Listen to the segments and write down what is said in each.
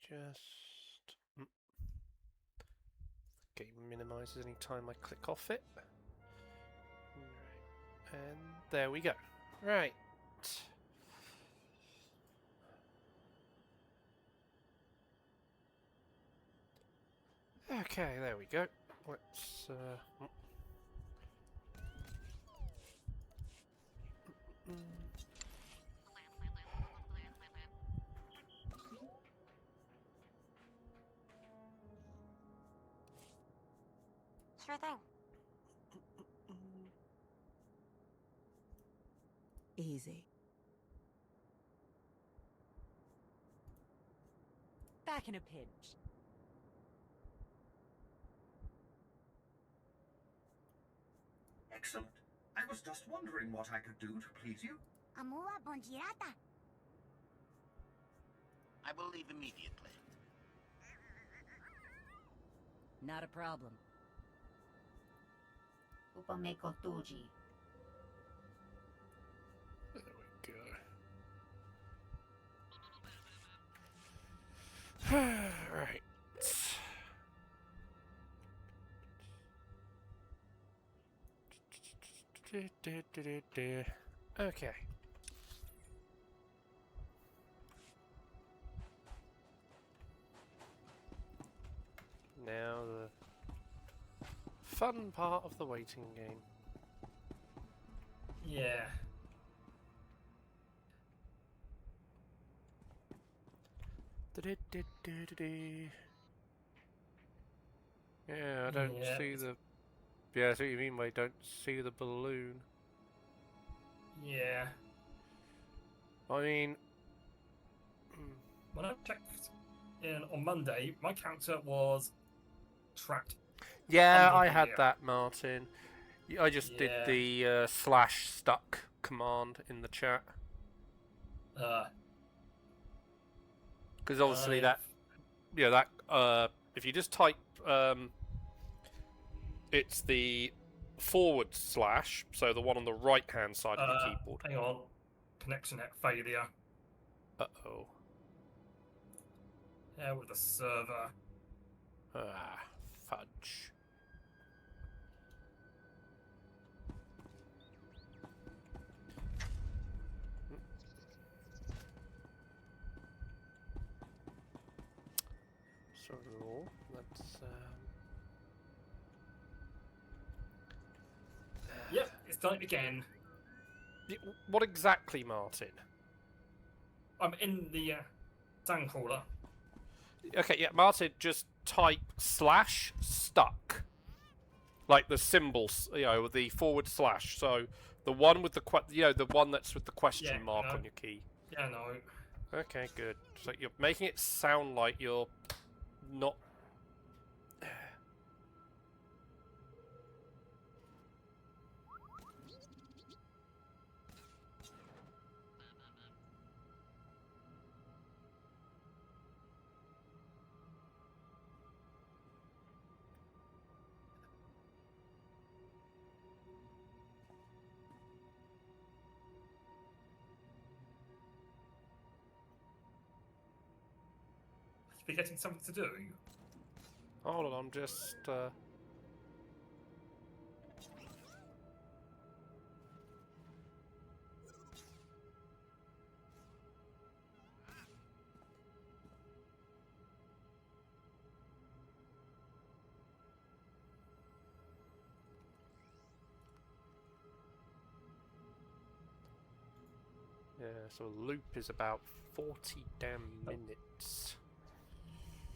just... Game minimises any time I click off it. Right. And there we go. Right. Okay, there we go. Let's... Sure thing. Easy. Back in a pinch. Excellent. I was just wondering what I could do to please you. Amua Bongirata. I will leave immediately. Not a problem. Upameko Tuji. There we go. Right. Okay. Now the fun part of the waiting game. Yeah. Yeah, I don't see the... Yeah, I see what you mean by don't see the balloon. Yeah. I mean... When I checked in on Monday, my character was trapped. Yeah, under I the had gear. that, Martin. I just did the slash stuck command in the chat. Because obviously that... Yeah, that... if you just type... it's the forward slash, so the one on the right-hand side of the keyboard. Hang on. Connection failure. Uh-oh. Yeah, with the server. Ah, fudge. So, let's... Yep, it's done it again. What exactly, Martin? I'm in the sandcrawler. Okay, yeah, Martin, just type slash stuck. Like the symbols, you know, the forward slash. So the one with the the one that's with the question mark on your key. Yeah, no. Okay, good. So you're making it sound like you're not. Be getting something to do. Hold on, I'm just. Yeah, so a loop is about 40 damn minutes.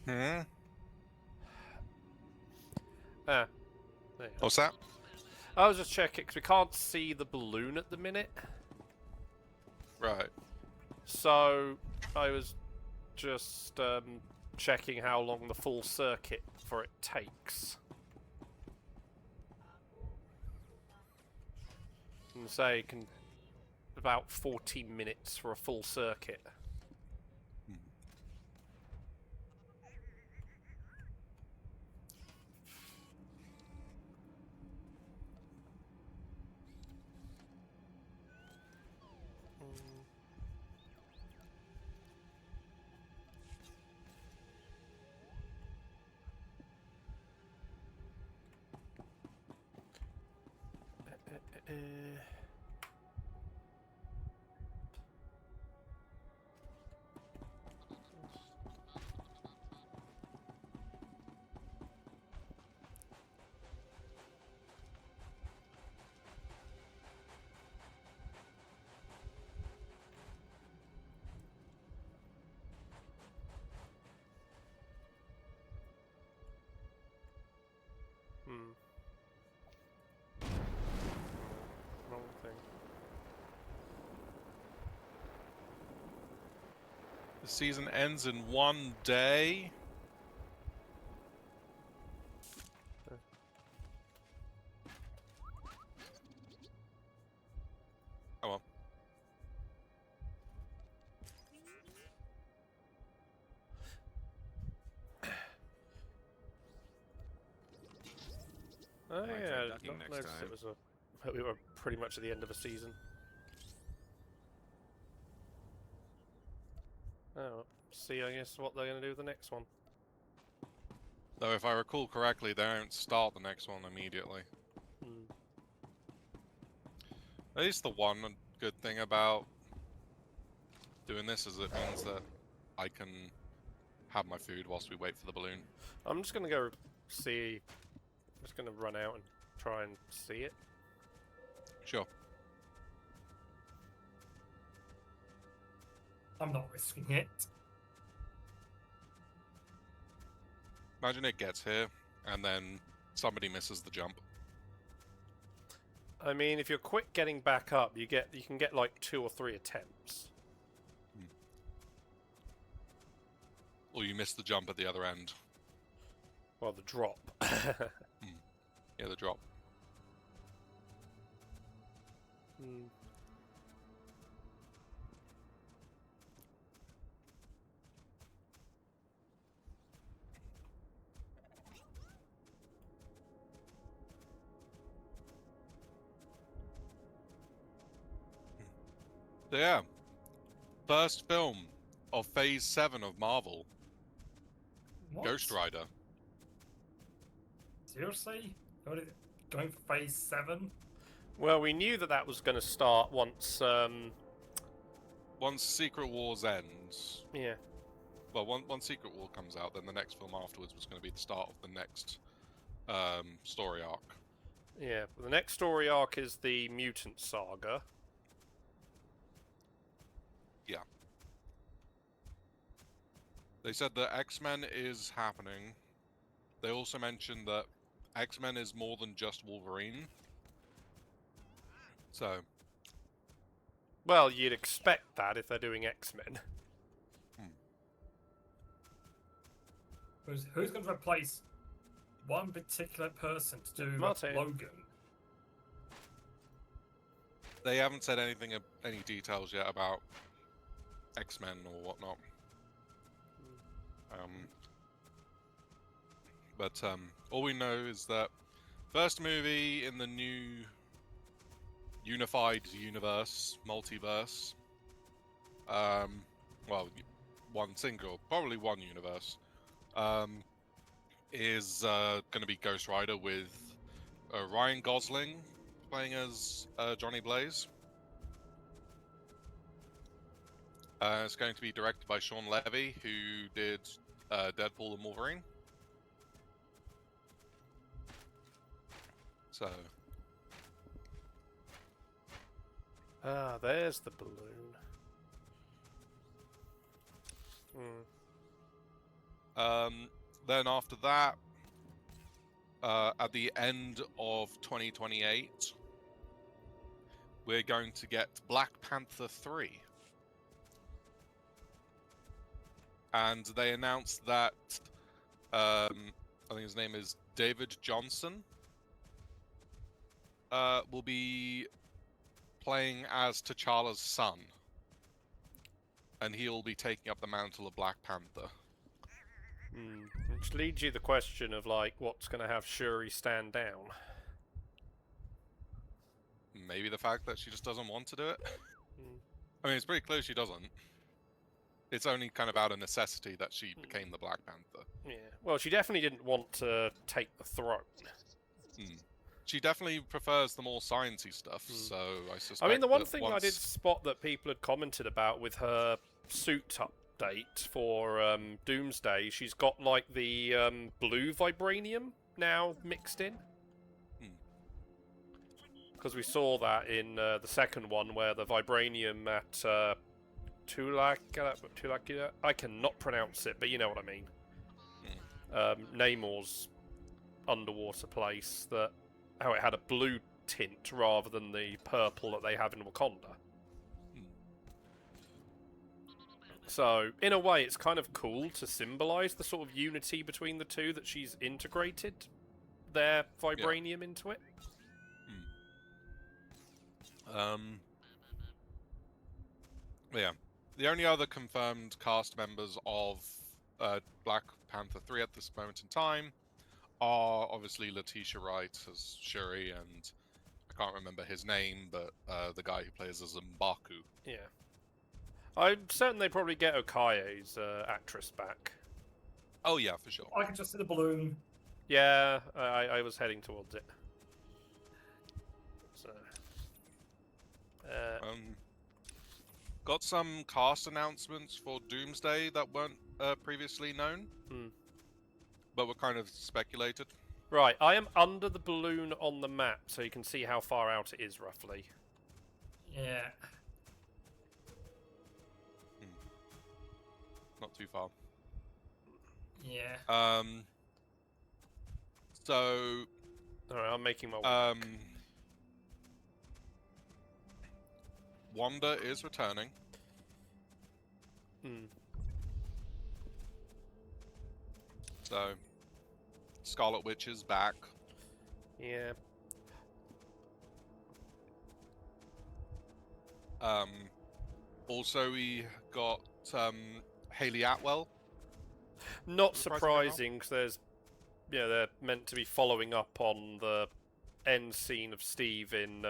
Hmm? Ah. There you go. What's that? I was just checking, because we can't see the balloon at the minute. Right. So, I was just checking how long the full circuit for it takes. And say it can about 40 minutes for a full circuit. Wrong thing. The season ends in 1 day. Oh well. Oh Might try yeah, I ducking not next noticed time. it was a. We were pretty much at the end of a season. Oh, see, I guess what they're going to do with the next one. Though if I recall correctly, they don't start the next one immediately. Hmm. At least the one good thing about doing this is it means that I can have my food whilst we wait for the balloon. I'm just going to go see. I'm just going to run out and try and see it. Sure. I'm not risking it. Imagine it gets here, and then somebody misses the jump. I mean, if you're quick getting back up, you can get like 2 or 3 attempts. Or you miss the jump at the other end. Well, the drop. Yeah, the drop. Hmm. So yeah, first film of Phase 7 of Marvel, What? Ghost Rider. Seriously? Going for phase 7? Well, we knew that was going to start once. Once Secret Wars ends, Yeah. well, once Secret War comes out, then the next film afterwards was going to be the start of the next story arc. Yeah. The next story arc is the Mutant Saga. Yeah. They said that X-Men is happening. They also mentioned that X-Men is more than just Wolverine. So, Well, you'd expect that if they're doing X-Men. Who's going to replace one particular person to do Martin. Logan? they haven't said anything, any details yet about X-Men or whatnot. But all we know is that first movie in the new unified universe, multiverse. Well, probably one universe. Is going to be Ghost Rider with Ryan Gosling playing as Johnny Blaze. It's going to be directed by Sean Levy, who did Deadpool and Wolverine. So, Ah, there's the balloon. then after that, at the end of 2028, we're going to get Black Panther 3. And they announced that, I think his name is David Johnson, will be playing as T'Challa's son. And he'll be taking up the mantle of Black Panther. Which leads you the question of, like, what's going to have Shuri stand down? Maybe the fact that she just doesn't want to do it? I mean, it's pretty clear she doesn't. It's only kind of out of necessity that she became the Black Panther. Yeah. Well, she definitely didn't want to take the throne. she definitely prefers the more sciencey stuff. So I suspect. I mean, the one that thing I did spot that people had commented about with her suit update for Doomsday, she's got like the blue vibranium now mixed in. Because we saw that in the second one, where the vibranium at Tulak, I cannot pronounce it, but you know what I mean. Namor's underwater place, that how it had a blue tint rather than the purple that they have in Wakanda. So, in a way, it's kind of cool to symbolise the sort of unity between the two, that she's integrated their vibranium into it. Yeah. The only other confirmed cast members of Black Panther 3 at this moment in time are obviously Letitia Wright as Shuri, and I can't remember his name, but the guy who plays as M'Baku. Yeah. I'm certain they probably get Okaye's actress back. Oh yeah, for sure. I can just see the balloon. Yeah, I was heading towards it. So, got some cast announcements for Doomsday that weren't previously known, but were kind of speculated. Right, I am under the balloon on the map, so you can see how far out it is, roughly. Yeah. Not too far. Yeah. So... Alright, I'm making my way back. Wanda is returning. So, Scarlet Witch is back. Yeah. Also, we got Hayley Atwell. Not surprising, because there's... Yeah, they're meant to be following up on the end scene of Steve in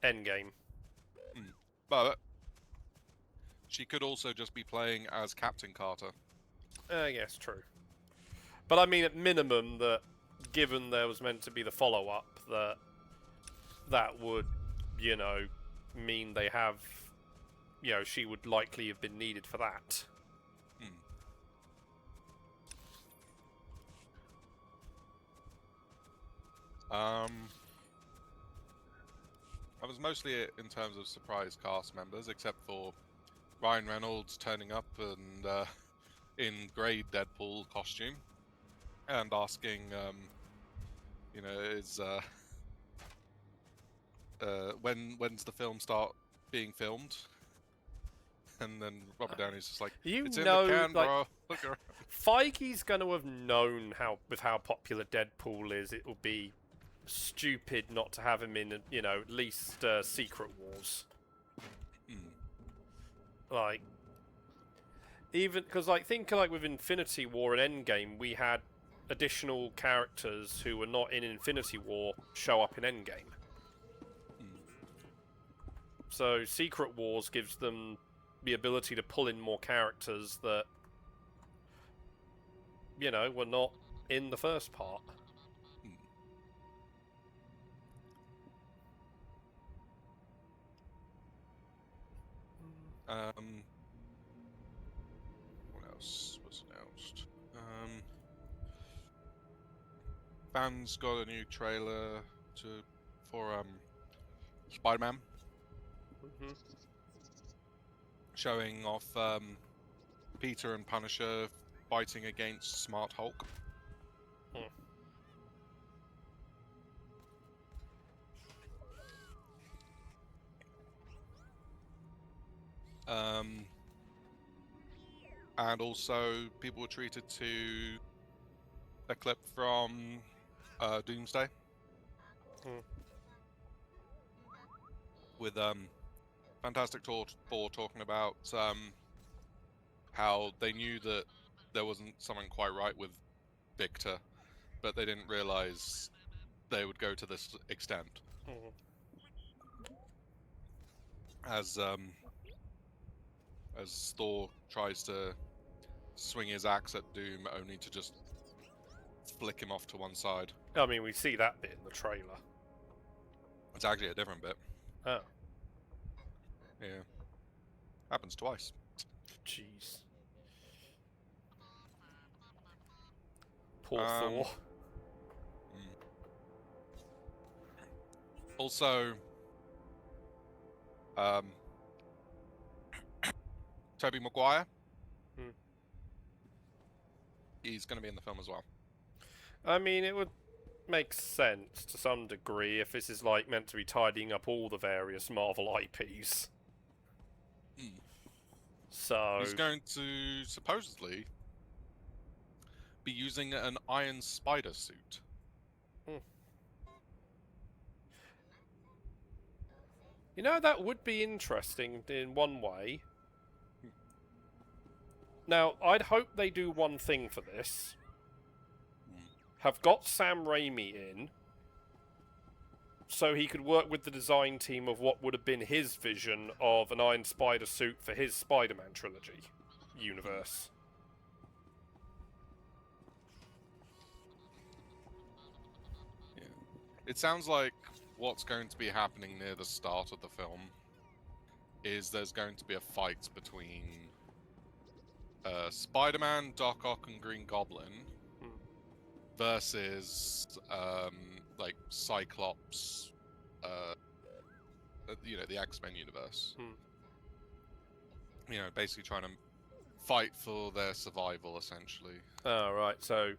Endgame. But she could also just be playing as Captain Carter. Yes, true. But I mean, at minimum, that given there was meant to be the follow-up, that would, you know, mean they have, you know, she would likely have been needed for that. That was mostly it in terms of surprise cast members, except for Ryan Reynolds turning up and in grey Deadpool costume and asking, you know, is when's the film start being filmed? And then Robert Downey's just like, it's in the can, bro. Look around. Feige's going to have known with how popular Deadpool is, it will be stupid not to have him in, you know, at least Secret Wars. Like, even because, like, think like with Infinity War and Endgame, we had additional characters who were not in Infinity War show up in Endgame. So Secret Wars gives them the ability to pull in more characters that, you know, were not in the first part. What else was announced? Fans got a new trailer for Spider-Man, showing off Peter and Punisher fighting against Smart Hulk. And also, people were treated to a clip from Doomsday with Fantastic Four talking about how they knew that there wasn't something quite right with Victor, but they didn't realize they would go to this extent. As Thor tries to swing his axe at Doom, only to just flick him off to one side. I mean, we see that bit in the trailer. It's actually a different bit. Oh, Yeah. Happens twice. jeez. Poor Um, Thor. Also, Tobey Maguire. Hmm. He's going to be in the film as well. I mean, it would make sense to some degree if this is like meant to be tidying up all the various Marvel IPs. Hmm. So He's going to supposedly be using an Iron Spider suit. you know, that would be interesting in one way. Now, I'd hope they do one thing for this. Have got Sam Raimi in, so he could work with the design team of what would have been his vision of an Iron Spider suit for his Spider-Man trilogy universe. Yeah. It sounds like what's going to be happening near the start of the film is there's going to be a fight between Spider-Man, Doc Ock, and Green Goblin versus like Cyclops, the X-Men universe. You know, basically trying to fight for their survival, essentially. Oh, right, so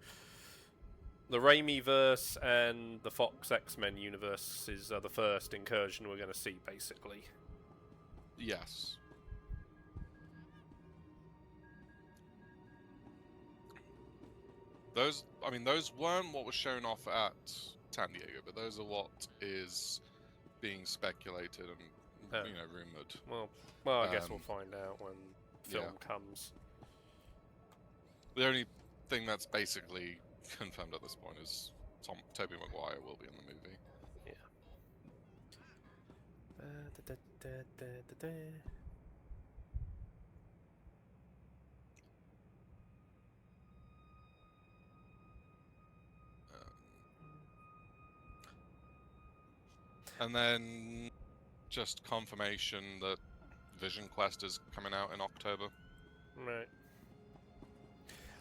the Raimi-verse and the Fox X-Men universe is the first incursion we're going to see, basically. Yes. Those weren't what was shown off at San Diego, but those are what is being speculated and rumored. Well, I guess we'll find out when film comes. The only thing that's basically confirmed at this point is Tobey Maguire will be in the movie. And then just confirmation that Vision Quest is coming out in October. Right.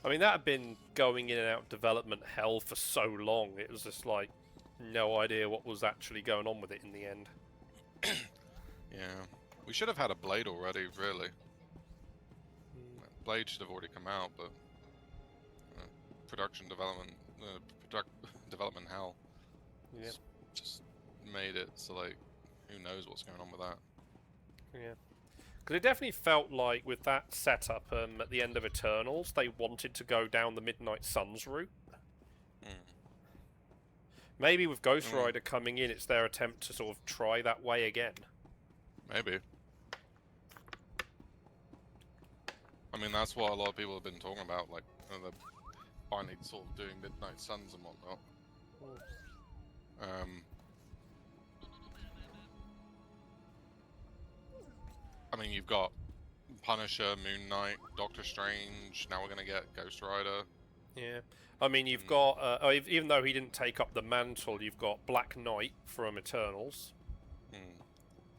I mean, that had been going in and out development hell for so long. It was just like no idea what was actually going on with it in the end. Yeah. We should have had a Blade already, really. Blade should have already come out, but development hell. Yeah. Just made it so, like, who knows what's going on with that. Yeah. Because it definitely felt like with that setup at the end of Eternals, they wanted to go down the Midnight Suns route. Maybe with Ghost Rider coming in, it's their attempt to sort of try that way again. Maybe. I mean, that's what a lot of people have been talking about, like, they're finally sort of doing Midnight Suns and whatnot. I mean, you've got Punisher, Moon Knight, Doctor Strange, now we're gonna get Ghost Rider. Yeah. I mean, you've got, even though he didn't take up the mantle, you've got Black Knight from Eternals.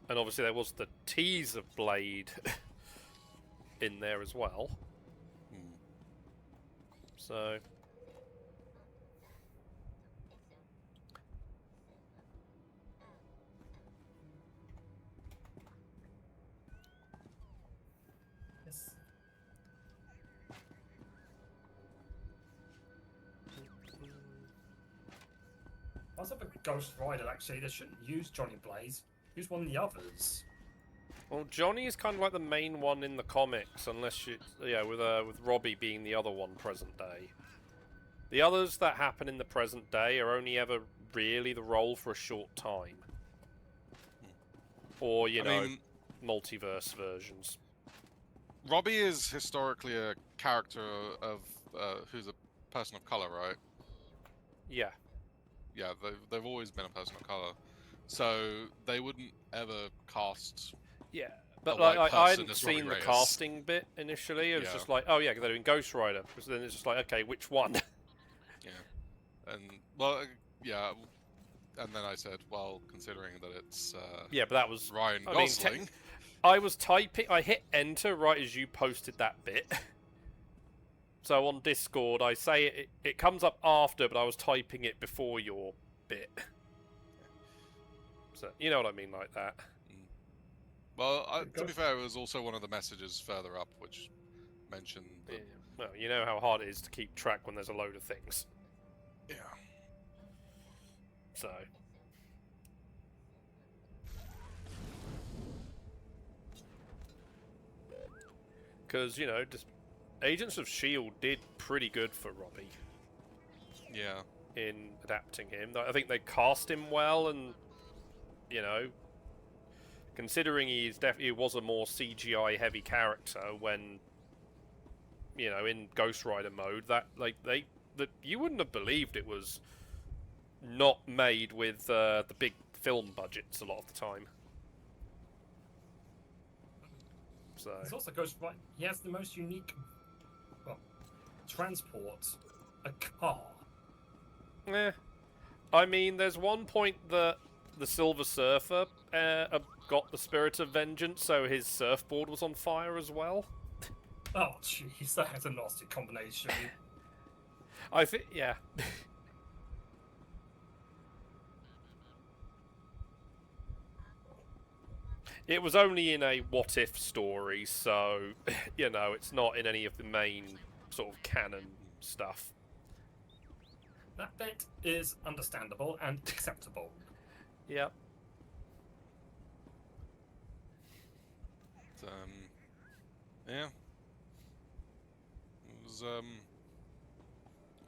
And obviously there was the tease of Blade in there as well. So... Yes. I was up with Ghost Rider, actually. They shouldn't use Johnny Blaze. Use one of the others. Well, Johnny is kind of like the main one in the comics, unless you... Yeah, with Robbie being the other one present day. The others that happen in the present day are only ever really the role for a short time. Or, you know, multiverse versions. Robbie is historically a character of who's a person of color, right? Yeah. Yeah, they've always been a person of color, so they wouldn't ever cast. Yeah, but a white like I person hadn't as Robbie seen the Reyes. casting bit initially. It was Yeah. just like, oh yeah, they're doing Ghost Rider. So then it's just like, okay, which one? Yeah. And well, yeah. And then I said, well, considering that it's Yeah, but that was... Ryan I mean, Gosling. I was typing... I hit enter right as you posted that bit. So on Discord, I say it comes up after, but I was typing it before your bit. So, you know what I mean, like that. Well, to be fair, it was also one of the messages further up which mentioned that, Yeah. Well, you know how hard it is to keep track when there's a load of things. yeah. So... Because, you know, just Agents of S.H.I.E.L.D. did pretty good for Robbie Yeah. in adapting him. I think they cast him well, and, you know, considering he was a more CGI-heavy character when, you know, in Ghost Rider mode, that you wouldn't have believed it was not made with the big film budgets a lot of the time. So. He's also Ghost Rider. He has the most unique, well, transport, a car. Eh. I mean, there's one point that the Silver Surfer got the Spirit of Vengeance, so his surfboard was on fire as well. Oh, jeez, that has a nasty combination. I think, yeah. It was only in a what-if story, so, you know, it's not in any of the main sort of canon stuff. That bit is understandable and acceptable. Yep. Yeah. It was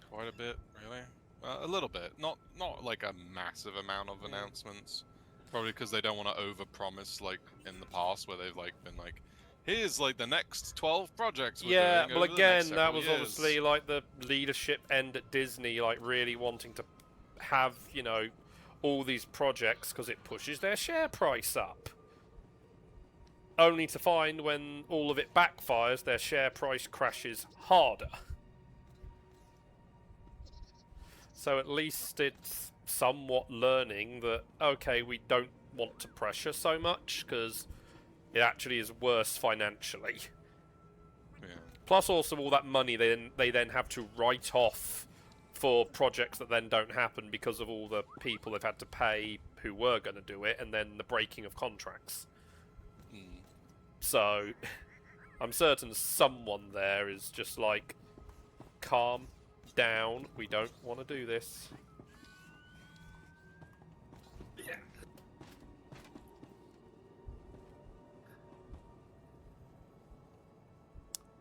quite a bit, really. A little bit, not like a massive amount of announcements. Probably because they don't want to overpromise like in the past, where they've like been like, "Here's like the next 12 projects." Yeah, well, again, that was years. obviously like the leadership end at Disney, like really wanting to have, you know, all these projects because it pushes their share price up. Only to find when all of it backfires, their share price crashes harder. So at least it's somewhat learning that, okay, we don't want to pressure so much because it actually is worse financially. Yeah. Plus also all that money they then have to write off for projects that then don't happen because of all the people they've had to pay who were going to do it, and then the breaking of contracts. So, I'm certain someone there is just like, calm down, we don't want to do this. Yeah.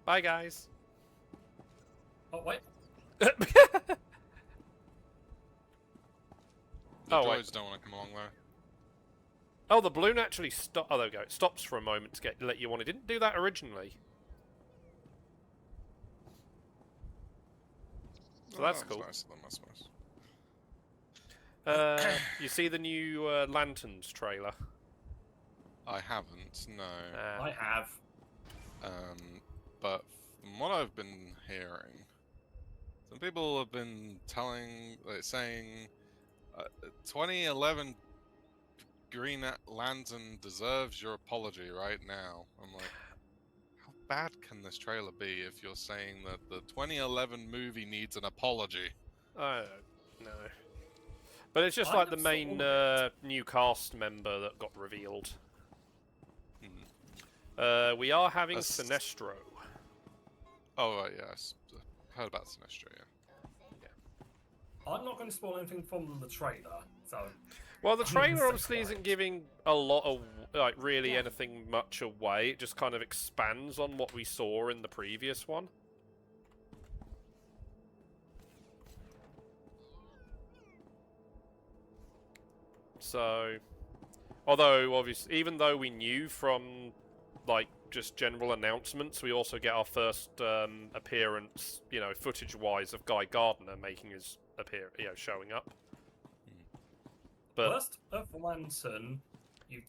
Bye, guys. Oh, wait. The Oh, droids wait. don't want to come along though. Oh, the balloon actually stops. Oh, there we go. It stops for a moment to let you on. It didn't do that originally. So that's cool. Nice of them, I suppose. You see the new Lanterns trailer? I haven't, no. I have. But from what I've been hearing, some people have been saying 2011 Green Lantern deserves your apology right now. I'm like, how bad can this trailer be if you're saying that the 2011 movie needs an apology? I don't know. But it's just I like the never main saw new cast member that got revealed. Hmm. We are having That's- Sinestro. Oh, right, yes. Heard about Sinestro, yeah. I'm not going to spoil anything from the trailer, so... Well, the I'm trailer so obviously quiet. isn't giving a lot of, like, really anything much away. It just kind of expands on what we saw in the previous one. So, although, obviously, even though we knew from, like, just general announcements, we also get our first appearance, you know, footage-wise, of Guy Gardner making his showing up. But First Earth Lantern, you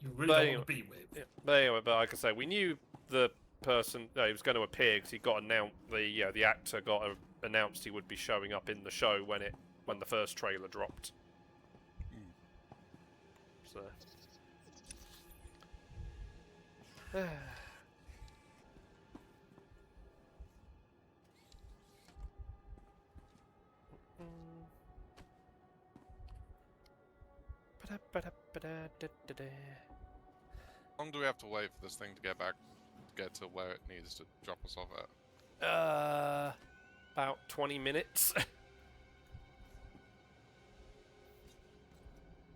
really But don't anyway- want to be with. yeah, but anyway, but like I say, we knew the person he was going to appear because he got announced. The actor got announced he would be showing up in the show when the first trailer dropped. So. How long do we have to wait for this thing to get to where it needs to drop us off at? About 20 minutes.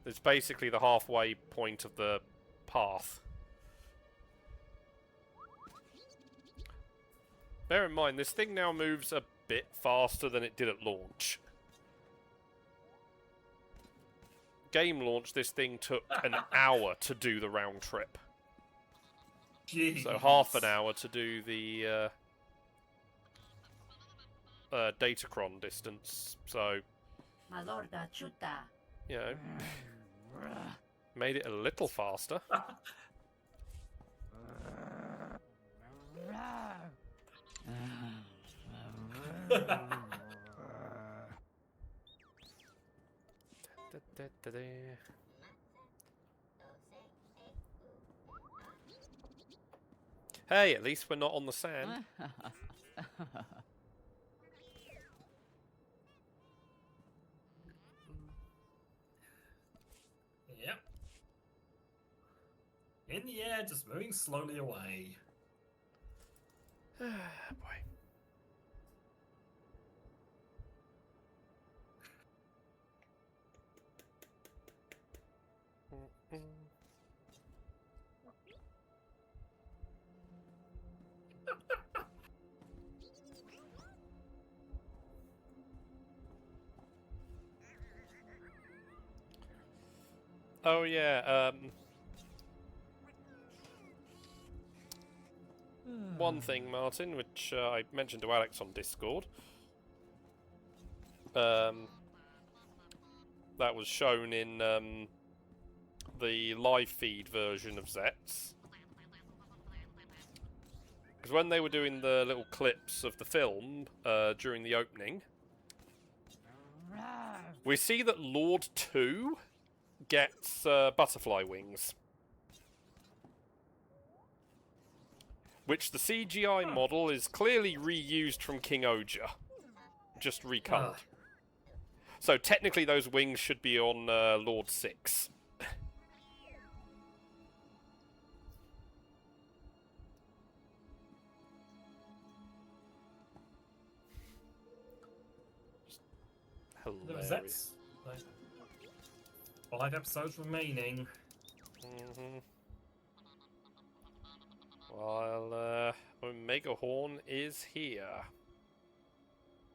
It's basically the halfway point of the path. Bear in mind, this thing now moves a bit faster than it did at launch. Game launch, this thing took an hour to do the round trip. Jeez. So half an hour to do the Datacron distance. So, My lord Chuta. you know, made it a little faster. Hey, at least we're not on the sand. Yep. In the air, just moving slowly away. Boy. Oh yeah, one thing, Martin, which I mentioned to Alex on Discord, that was shown in the live feed version of Zets. Because when they were doing the little clips of the film during the opening, we see that Lord 2 gets butterfly wings. Which the CGI model is clearly reused from King Oja. Just recoloured. So technically those wings should be on Lord 6. Hilarious. That's like 5 episodes remaining. While Omega Horn is here.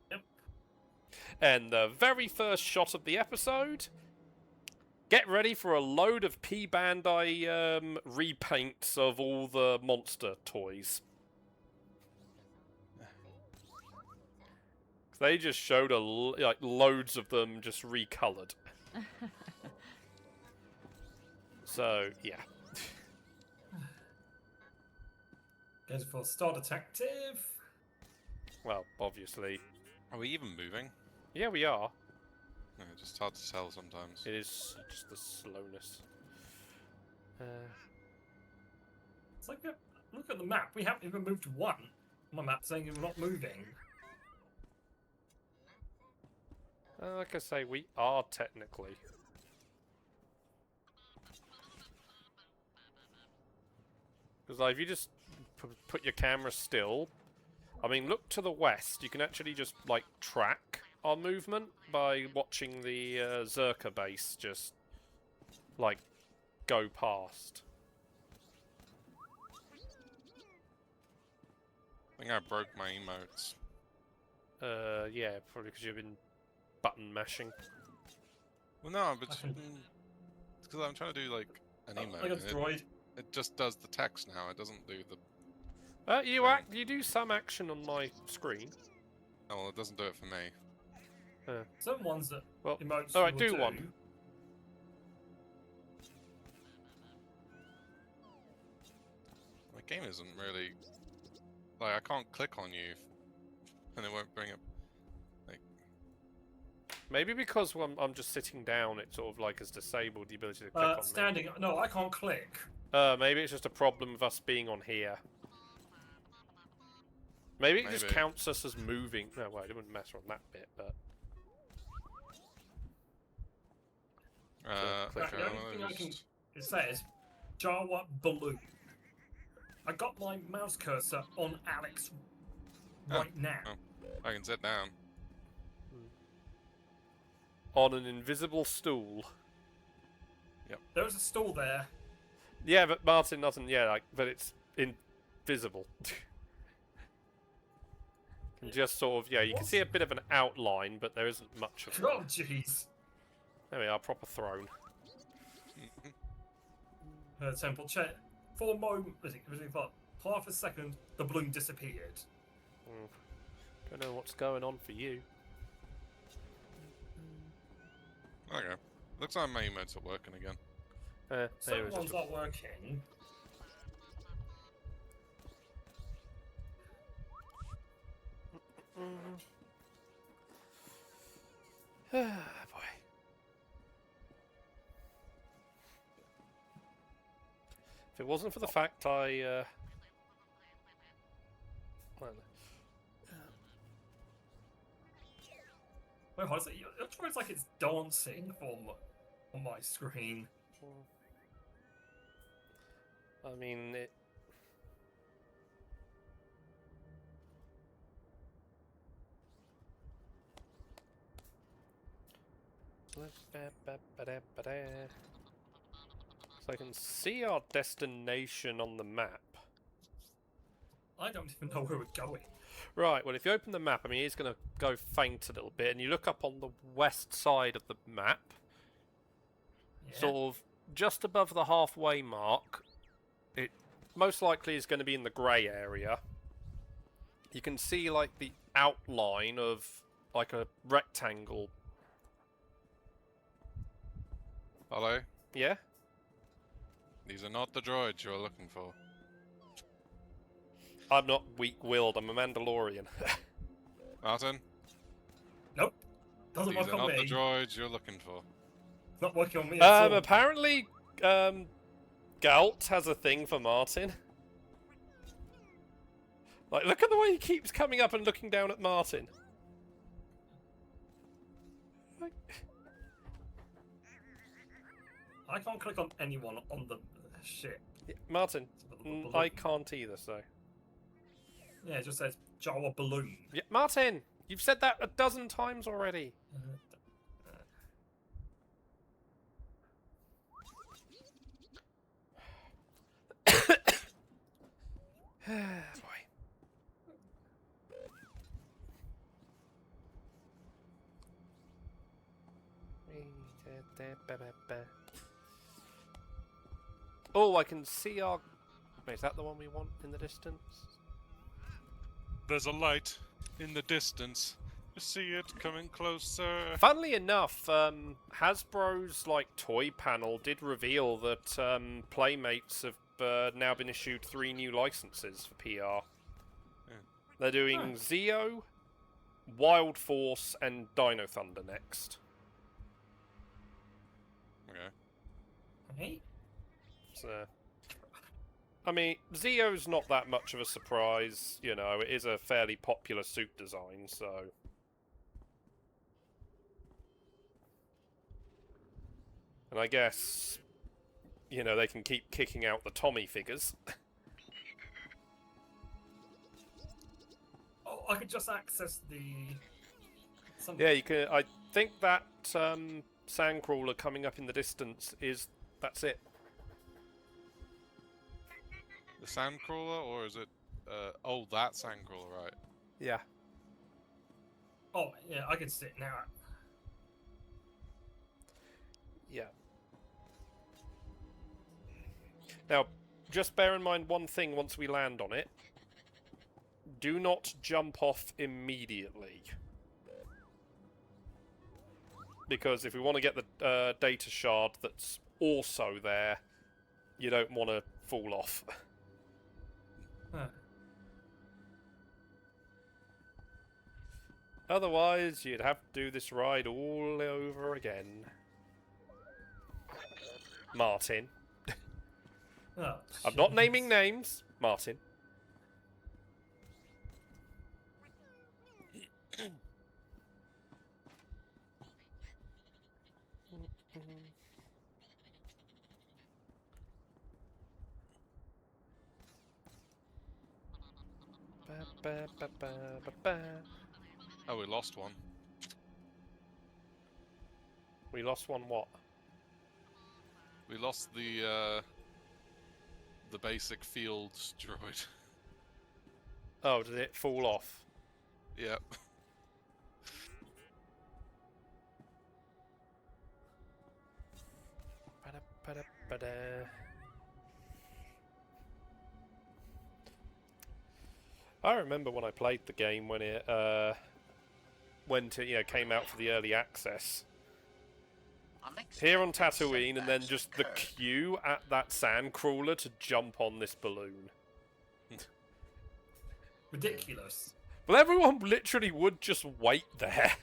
Yep. And the very first shot of the episode, get ready for a load of P Bandai repaints of all the monster toys. They just showed like loads of them just recolored. So yeah. Goes for Star Detective. Well, obviously. Are we even moving? Yeah, we are. No, it's just hard to tell sometimes. It is just the slowness. It's like, look at the map. We haven't even moved one. My map saying we're not moving. Like I say, we are technically. Because like, if you just put your camera still, I mean, look to the west. You can actually just like track our movement by watching the Zerka base just like go past. I think I broke my emotes. Yeah, probably because you've been button mashing. Well, no, but it's because I'm trying to do like an emote. I got destroyed. It just does the text now. It doesn't do the. You do some action on my screen. Oh, well, it doesn't do it for me. Some ones that Well, emotes alright, will do one. My game isn't really like I can't click on you, and it won't bring up. Maybe because I'm just sitting down, it sort of like has disabled the ability to click on me. Standing. No, I can't click. Maybe it's just a problem of us being on here. Maybe it just Maybe. counts us as moving. No, wait, it wouldn't matter on that bit, but... click The only thing I can... It says, Jawa Balloon. I got my mouse cursor on Alex right now. I can sit down. On an invisible stool. There's a stool there. Yeah, but Martin doesn't. Yeah, like, but it's invisible. And just sort of, yeah, you can see a bit of an outline, but there isn't much of Oh, one. jeez. There we are, proper throne. Temple check. For a moment, for half a second, the balloon disappeared. Don't know what's going on for you. Okay. Looks like my emotes are working again. There was Someone's not working. Boy. If it wasn't for the fact I, well, Wait, hold on. Your droid's like it's dancing on my screen. I mean, it... So I can see our destination on the map. I don't even know where we're going. Right, well if you open the map, I mean it's going to go faint a little bit, and you look up on the west side of the map, Yeah. sort of just above the halfway mark, it most likely is going to be in the grey area. You can see like the outline of like a rectangle. Hello? Yeah? These are not the droids you're looking for. I'm not weak-willed, I'm a Mandalorian. Martin? Nope. Doesn't These work are on not me. the droids you're looking for. It's not working on me at all. Apparently, Galt has a thing for Martin. Like, look at the way he keeps coming up and looking down at Martin. Like... I can't click on anyone on the ship. Yeah, Martin, I can't either, so... Yeah, it just says Jawa Balloon. Yeah, Martin! You've said that a dozen times already. Boy. Oh, I can see our... Wait, is that the one we want in the distance? There's a light in the distance. You see it coming closer. Funnily enough, Hasbro's like toy panel did reveal that Playmates have now been issued 3 new licenses for PR. Yeah. They're doing Zeo, Wild Force, and Dino Thunder next. Okay. Hey? So, I mean, Zeo's not that much of a surprise, you know, it is a fairly popular suit design, so... And I guess, you know, they can keep kicking out the Tommy figures. Oh, I could just access the... Yeah, you can... I think that sandcrawler coming up in the distance is... That's it. The sandcrawler, or is it... oh, that sandcrawler, right. Yeah. Oh, yeah, I can see it now. Yeah. Now, just bear in mind one thing once we land on it. Do not jump off immediately. Because if we want to get the data shard that's also there, you don't want to fall off. Huh. Otherwise, you'd have to do this ride all over again. Martin. Oh, I'm not jeez. naming names. Martin. Oh, we lost one. We lost one what? We lost the basic field droid. Oh, did it fall off? Yep. I remember when I played the game when it came out for the early access here on Tatooine, and then just the queue at that sand crawler to jump on this balloon. Ridiculous. Well, everyone literally would just wait there.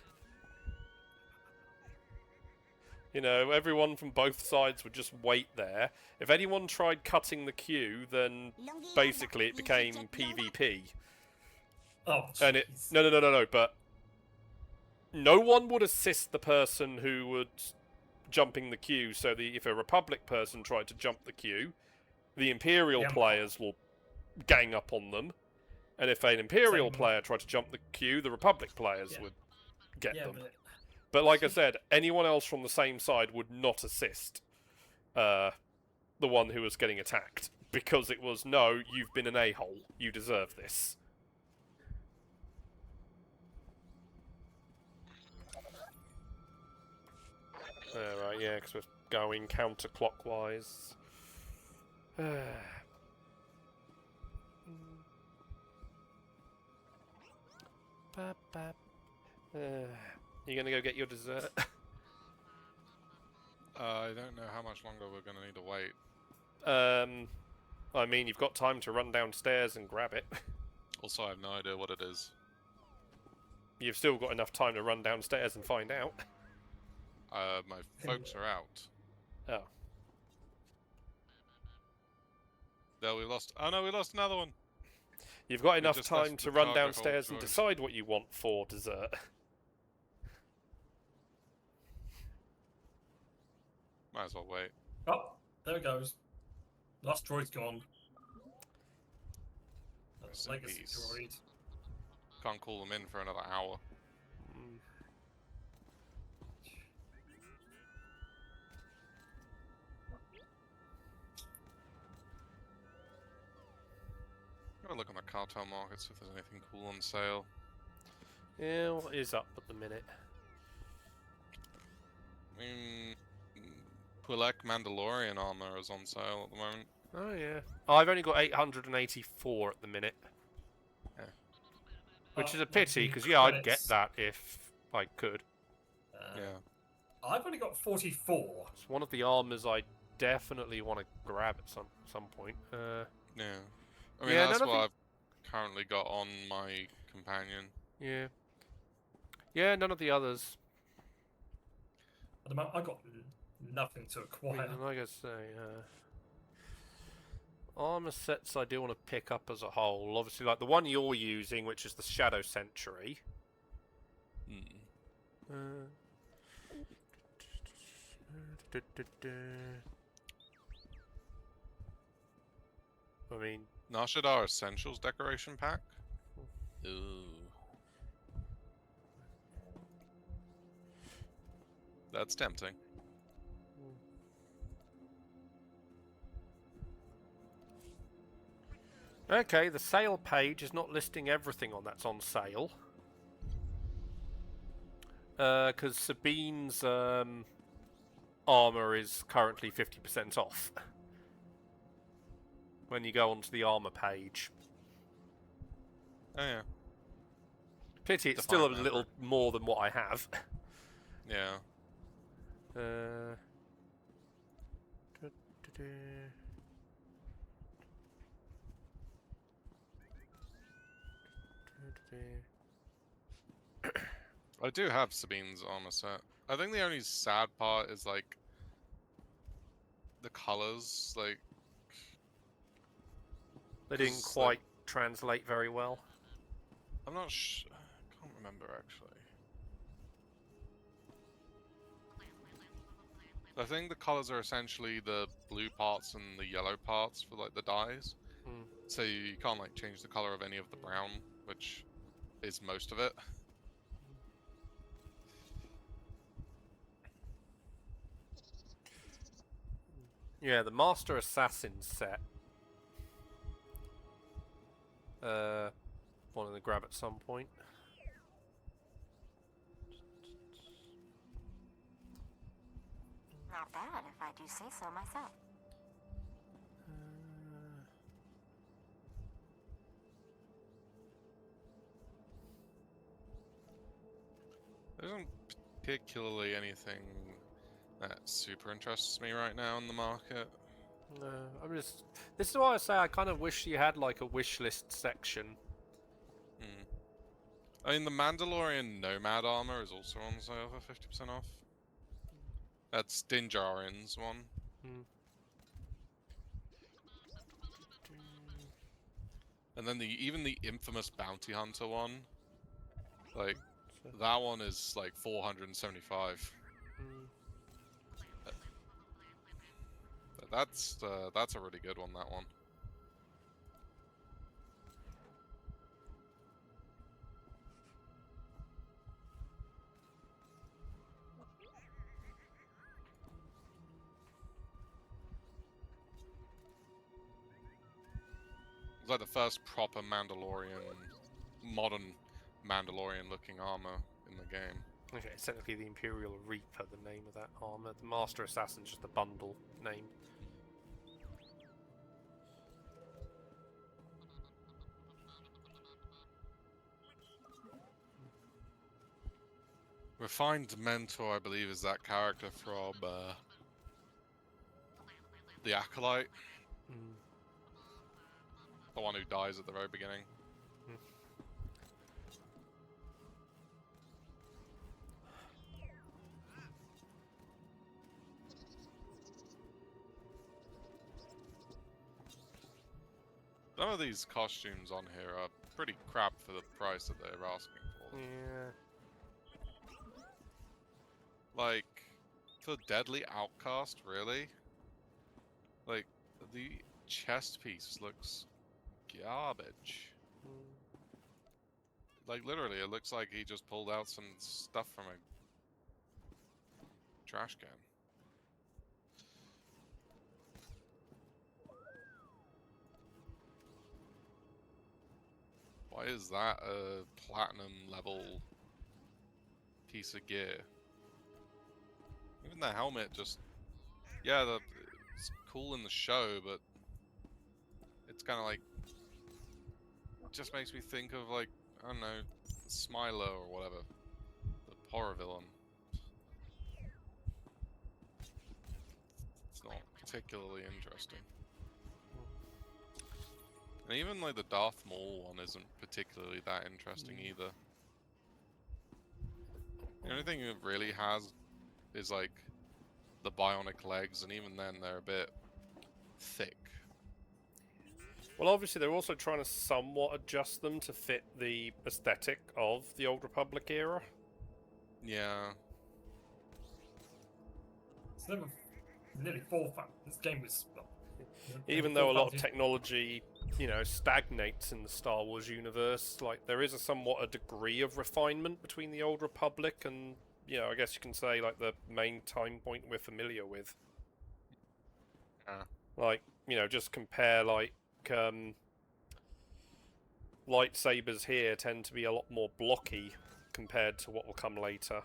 You know, everyone from both sides would just wait there. If anyone tried cutting the queue, then basically it became PvP. Oh, And it jeez. no, but no one would assist the person who would jumping the queue. So if a Republic person tried to jump the queue, the Imperial Yeah. players will gang up on them, and if an Imperial Same. player tried to jump the queue, the Republic players Yeah. would get Yeah, them. But like I said, anyone else from the same side would not assist the one who was getting attacked, because it was, no, you've been an a-hole, you deserve this. Alright, yeah, because we're going counterclockwise. You gonna go get your dessert? I don't know how much longer we're gonna need to wait. I mean, you've got time to run downstairs and grab it. Also, I have no idea what it is. You've still got enough time to run downstairs and find out. My folks are out. Oh. No, we lost. Oh no, we lost another one. You've got enough just time left to the run cargo hold downstairs and choice. decide what you want for dessert. Might as well wait. Oh, there it goes. Last droid's gone. That's Rest in legacy peace. droid. Can't call them in for another hour. Gotta look on the cartel market, see if there's anything cool on sale. Yeah, what is up at the minute? I mean, Pulek Mandalorian armor is on sale at the moment. Oh yeah. I've only got 884 at the minute. Yeah. Which is a Like pity, the because yeah, I'd get credits. that if I could. Yeah. I've only got 44. It's one of the armors I definitely want to grab at some point. Yeah. I mean, Yeah, that's none of what the- I've currently got on my companion. Yeah. Yeah, none of the others. At the moment, I've got nothing to I mean, acquire. like I say, armor sets I do want to pick up as a whole. Obviously, like the one you're using, which is the Shadow Sentry. Hmm. I mean, Nashadar Essentials decoration pack? Ooh. That's tempting. okay, the sale page is not listing everything on that's on sale. Because Sabine's armor is currently 50% off. When you go onto the armor page. Oh yeah. Pity it's The still a fine little more than what I have. Yeah. I do have Sabine's armor set. I think the only sad part is like the colors, like They didn't 'cause, quite like, translate very well. I'm not I can't remember actually. I think the colors are essentially the blue parts and the yellow parts for like the dyes. Hmm. So you can't like change the color of any of the brown, which is most of it. Yeah, the Master Assassin set. Wanting to grab at some point. Not bad, if I do say so myself. There isn't particularly anything that super interests me right now in the market. No, I'm just. This is why I say I kind of wish you had like a wish list section. Hmm. I mean, the Mandalorian Nomad armor is also on sale for 50% off. That's Din Djarin's one. Hmm. And then even the infamous Bounty Hunter one, like So, that one is like 475. hmm. That's a really good one. That one. It's like the first proper modern Mandalorian-looking armor in the game. Okay, it's technically the Imperial Reaper, the name of that armor. The Master Assassin's just the bundle name. Refined Mentor, I believe, is that character from the Acolyte, Hmm. the one who dies at the very beginning. Some of these costumes on here are pretty crap for the price that they're asking for. Yeah. Like, for Deadly Outcast, really? Like, the chest piece looks garbage. Like, literally, it looks like he just pulled out some stuff from a trash can. Why is that a platinum level piece of gear? Even the helmet just... Yeah, it's cool in the show, but it's kind of like... It just makes me think of, like, I don't know, Smiler or whatever. The horror villain. It's not particularly interesting. And even, like, the Darth Maul one isn't particularly that interesting either. The only thing it really has is, like, the bionic legs, and even then they're a bit thick. Well, obviously they're also trying to somewhat adjust them to fit the aesthetic of the Old Republic era. Yeah. It's nearly this game was... Even though a lot of technology, you know, stagnates in the Star Wars universe, like there is somewhat a degree of refinement between the Old Republic and, you know, I guess you can say like the main time point we're familiar with. Like, you know, just compare like lightsabers here tend to be a lot more blocky compared to what will come later.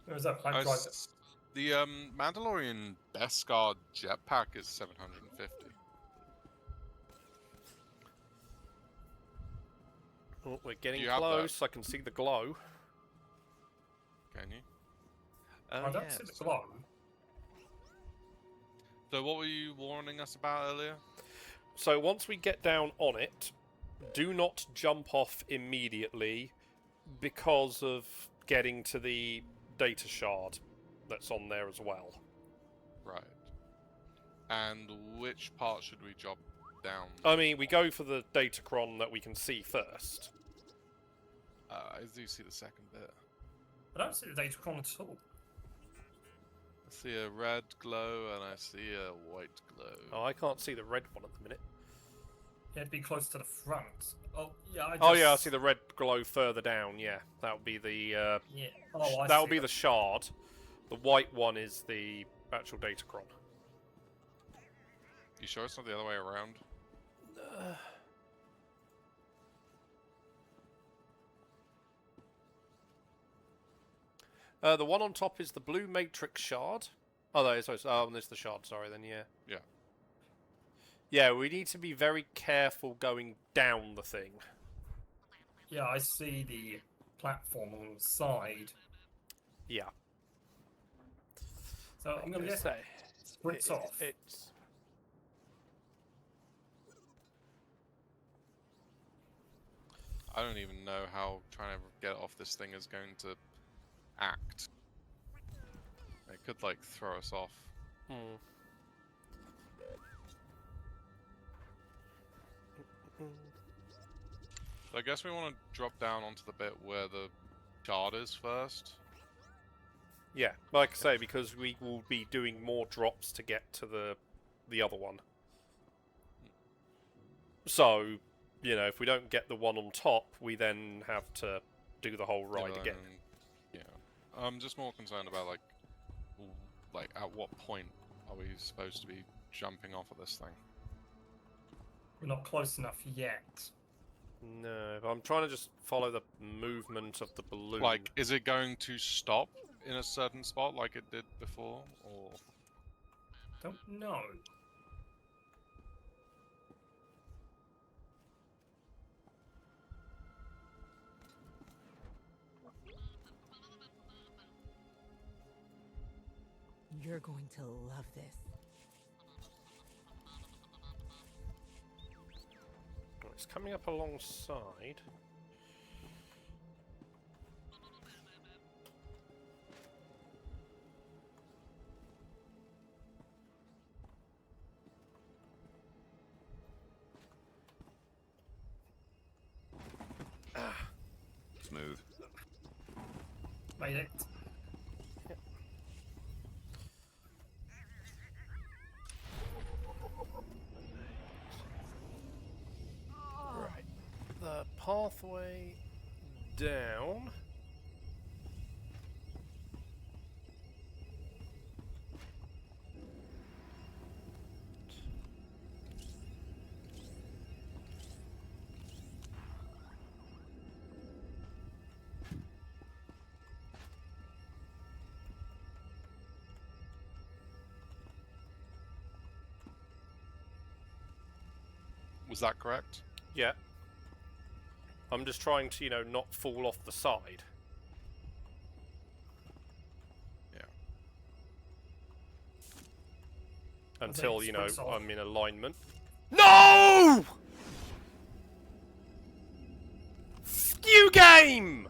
There was that plan The Mandalorian Beskar jetpack is 750. Oh, we're getting you have close. I can see the glow. Can you? I don't see the glow. So what were you warning us about earlier? So once we get down on it, do not jump off immediately because of getting to the data shard that's on there as well. Right. And which part should we drop down? I mean, we go for the datacron that we can see first. I do see the second bit. I don't see the datacron at all. I see a red glow and I see a white glow. Oh, I can't see the red one at the minute. Yeah, it'd be close to the front. Oh, yeah, I just... Oh yeah, I see the red glow further down. Yeah, that would be the. Yeah. Oh, I that see would be it. the shard. The white one is the actual datacron. You sure it's not the other way around? The one on top is the blue matrix shard. Oh, no, sorry, there's the shard. Sorry, then yeah. Yeah. Yeah, we need to be very careful going down the thing. Yeah, I see the platform on the side. Yeah. So I'm going to Let's get say sprints off. It's. I don't even know how trying to get off this thing is going to act. It could, like, throw us off. Hmm. So I guess we want to drop down onto the bit where the shard is first. Yeah, like I say, because we will be doing more drops to get to the other one. So, you know, if we don't get the one on top, we then have to do the whole ride again. Yeah. I'm just more concerned about, like, at what point are we supposed to be jumping off of this thing? We're not close enough yet. No, but I'm trying to just follow the movement of the balloon. Like, is it going to stop in a certain spot like it did before, or...? Don't know. You're going to love this. It's coming up alongside. Smooth. Made it. Right. The pathway down. Was that correct? Yeah. I'm just trying to, you know, not fall off the side. Yeah. Until, you know, sprints off. I'm in alignment. No! Skew game!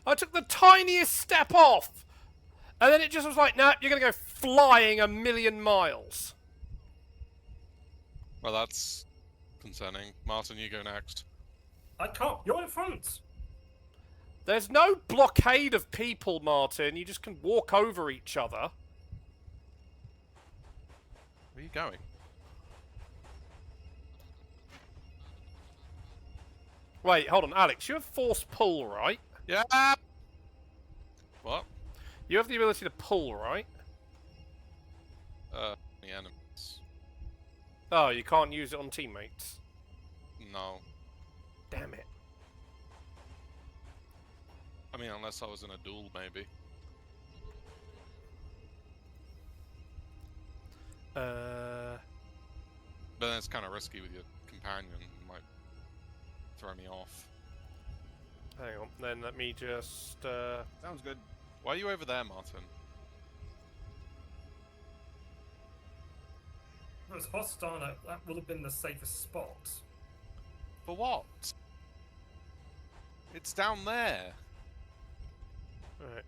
I took the tiniest step off! And then it just was like, nah, you're gonna go flying a million miles. Well, that's concerning. Martin, you go next. I can't. You're in front. There's no blockade of people, Martin. You just can walk over each other. Where are you going? Wait, hold on, Alex. You have force pull, right? Yeah! What? You have the ability to pull, right? The enemies. Oh, you can't use it on teammates. No. Damn it. I mean, unless I was in a duel, maybe. But then it's kind of risky with your companion. It might throw me off. Hang on, then let me just... Sounds good. Why are you over there, Martin? If it was hostile, that would have been the safest spot. For what? It's down there. Alright.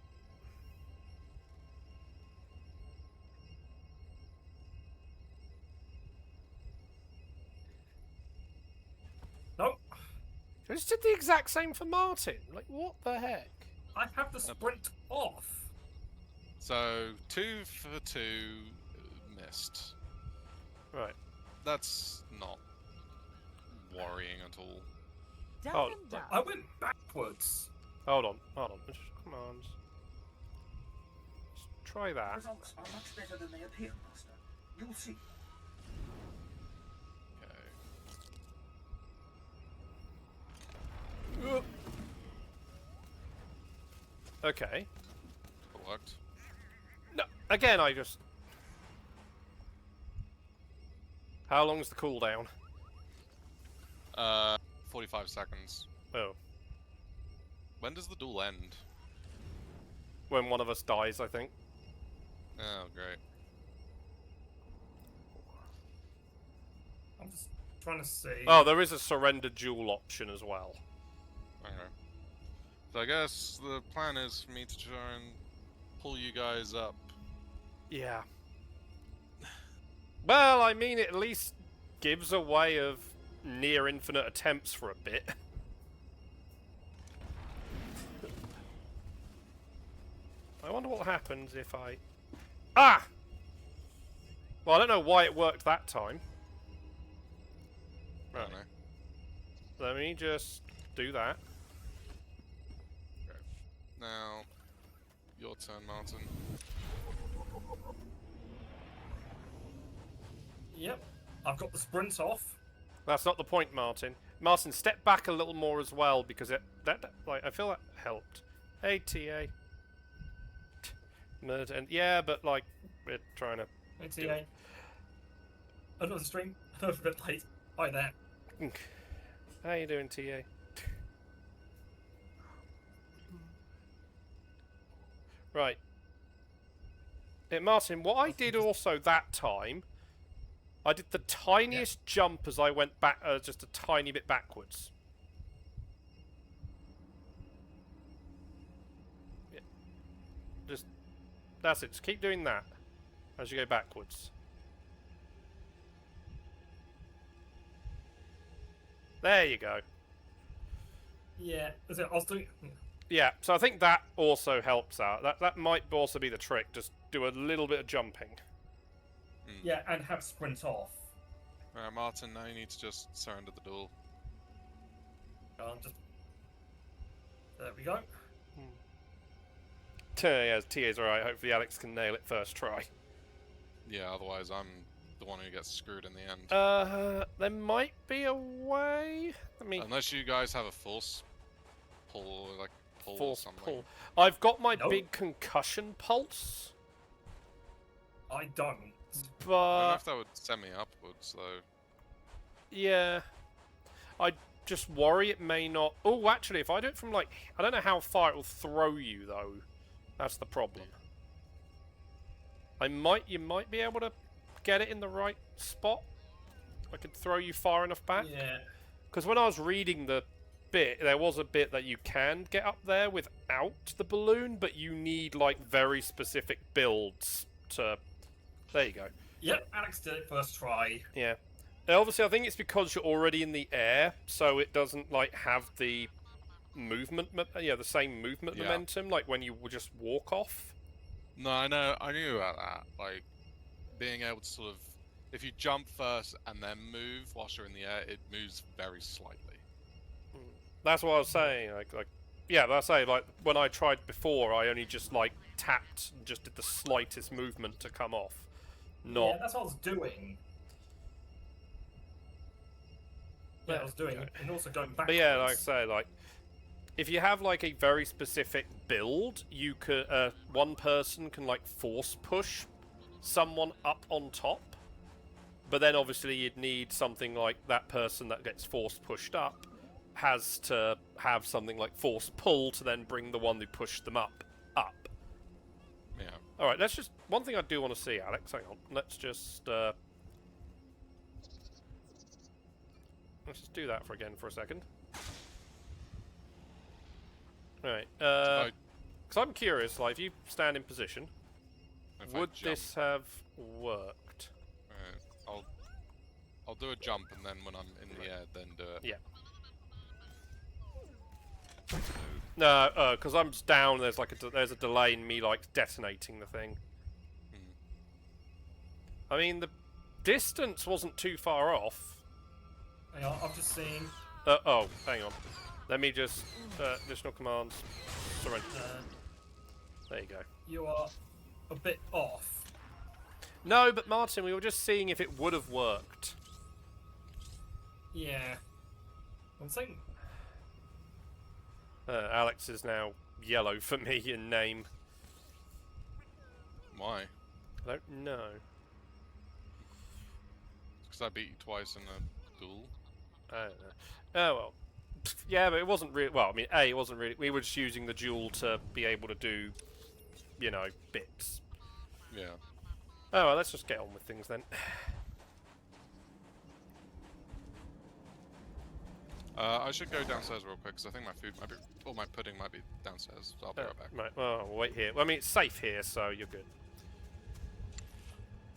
Nope. I just did the exact same for Martin. Like, what the heck? I have the sprint off. So 2 for 2 missed. Right. That's not worrying at all. Dumb Oh, and dumb. I went backwards. Hold on. Come on. Let's try that. Results are much better than they appear, Master. You'll see. Okay. Okay. It worked. No, again, I just... How long's the cooldown? 45 seconds. Oh. When does the duel end? When one of us dies, I think. Oh, great. I'm just trying to see. Oh, there is a surrender duel option as well. Okay. So I guess the plan is for me to try and pull you guys up. Yeah. Well, I mean, it at least gives a way of near infinite attempts for a bit. I wonder what happens if I... Ah! Well, I don't know why it worked that time. I don't know. Let me just do that. Okay. Now, your turn, Martin. Yep. I've got the sprint off. That's not the point, Martin. Martin, step back a little more as well, because like, I feel that helped. Hey, TA. And yeah, but like, we're trying to... Hey, TA. Another stream. Another bit late. Hi there. How you doing, TA? Right. Martin, what I did also that time, I did the tiniest jump as I went back, just a tiny bit backwards. Yeah. Just, that's it. Just keep doing that as you go backwards. There you go. Yeah. I was doing. Yeah, so I think that also helps out. That might also be the trick. Just do a little bit of jumping. Yeah, and have sprint off. Alright, Martin, now you need to just surrender the duel. Just. There we go. Yeah, TA's alright. Hopefully Alex can nail it first try. Yeah, otherwise I'm the one who gets screwed in the end. There might be a way. Unless you guys have a force pull, like pull or Force something. pull. I've got my Nope. big concussion pulse, I don't. I don't know but if that would send me upwards though. yeah, I just worry it may not. Oh, actually, if I do it from like, I don't know how far it will throw you though. That's the problem. You might be able to get it in the right spot. I could throw you far enough back. Yeah. Because when I was reading the bit, there was a bit that you can get up there without the balloon, but you need like very specific builds to... There you go. Yep, Alex did it first try. Yeah. Now, obviously, I think it's because you're already in the air, so it doesn't like have the movement, the same movement Yeah. momentum, like when you would just walk off. No, I know, I knew about that. Like, being able to sort of, if you jump first and then move whilst you're in the air, it moves very slightly. That's what I was saying. Yeah, that's I say. Like when I tried before, I only just like tapped, and just did the slightest movement to come off. Not. Yeah, that's what I was doing. Yeah, I was doing, and also going backwards. But yeah, like I say, like if you have like a very specific build, you could one person can like force push someone up on top. But then obviously you'd need something like that person that gets force pushed up has to have something like force pull to then bring the one who pushed them up. Yeah. All right, let's just. One thing I do want to see, Alex. Hang on. Let's just do that again for a second. All right. Because I'm curious. Like, if you stand in position, If I would jump, this have worked? I'll do a jump, and then when I'm in the air, then do it. Yeah. No, because I'm just down. There's like there's a delay in me like detonating the thing. I mean, the distance wasn't too far off. Hang on, I'm just seeing. Oh, hang on. Let me just additional commands. Surrender. There you go. You are a bit off. No, but Martin, we were just seeing if it would have worked. Yeah. I'm saying. Alex is now yellow for me in name. Why? I don't know. Because I beat you twice in a duel. I don't know. Oh well. Yeah, but it wasn't really. Well, I mean, it wasn't really. We were just using the duel to be able to do, you know, bits. Yeah. Oh well, let's just get on with things then. I should go downstairs real quick because I think my food might be, or my pudding might be downstairs. So I'll be right back. Right. Well, we'll wait here. Well, I mean, it's safe here, so you're good.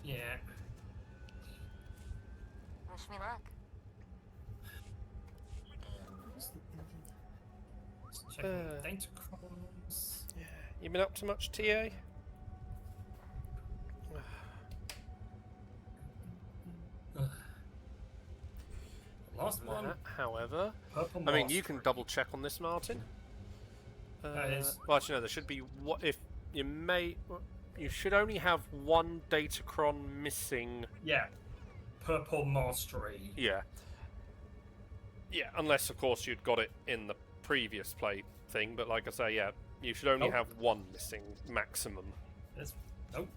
Yeah. Wish me luck. Just checking data crumbs. Yeah. You been up to much, TA? Last one. However, Purple I mean, you Mastery. can double check on this, Martin. That is. Well, actually, no. There should be what if you may. You should only have one Datacron missing. Yeah. Purple Mastery. Yeah. Yeah, unless of course you'd got it in the previous play thing. But like I say, yeah, you should only Nope. have one missing maximum. There's... Nope.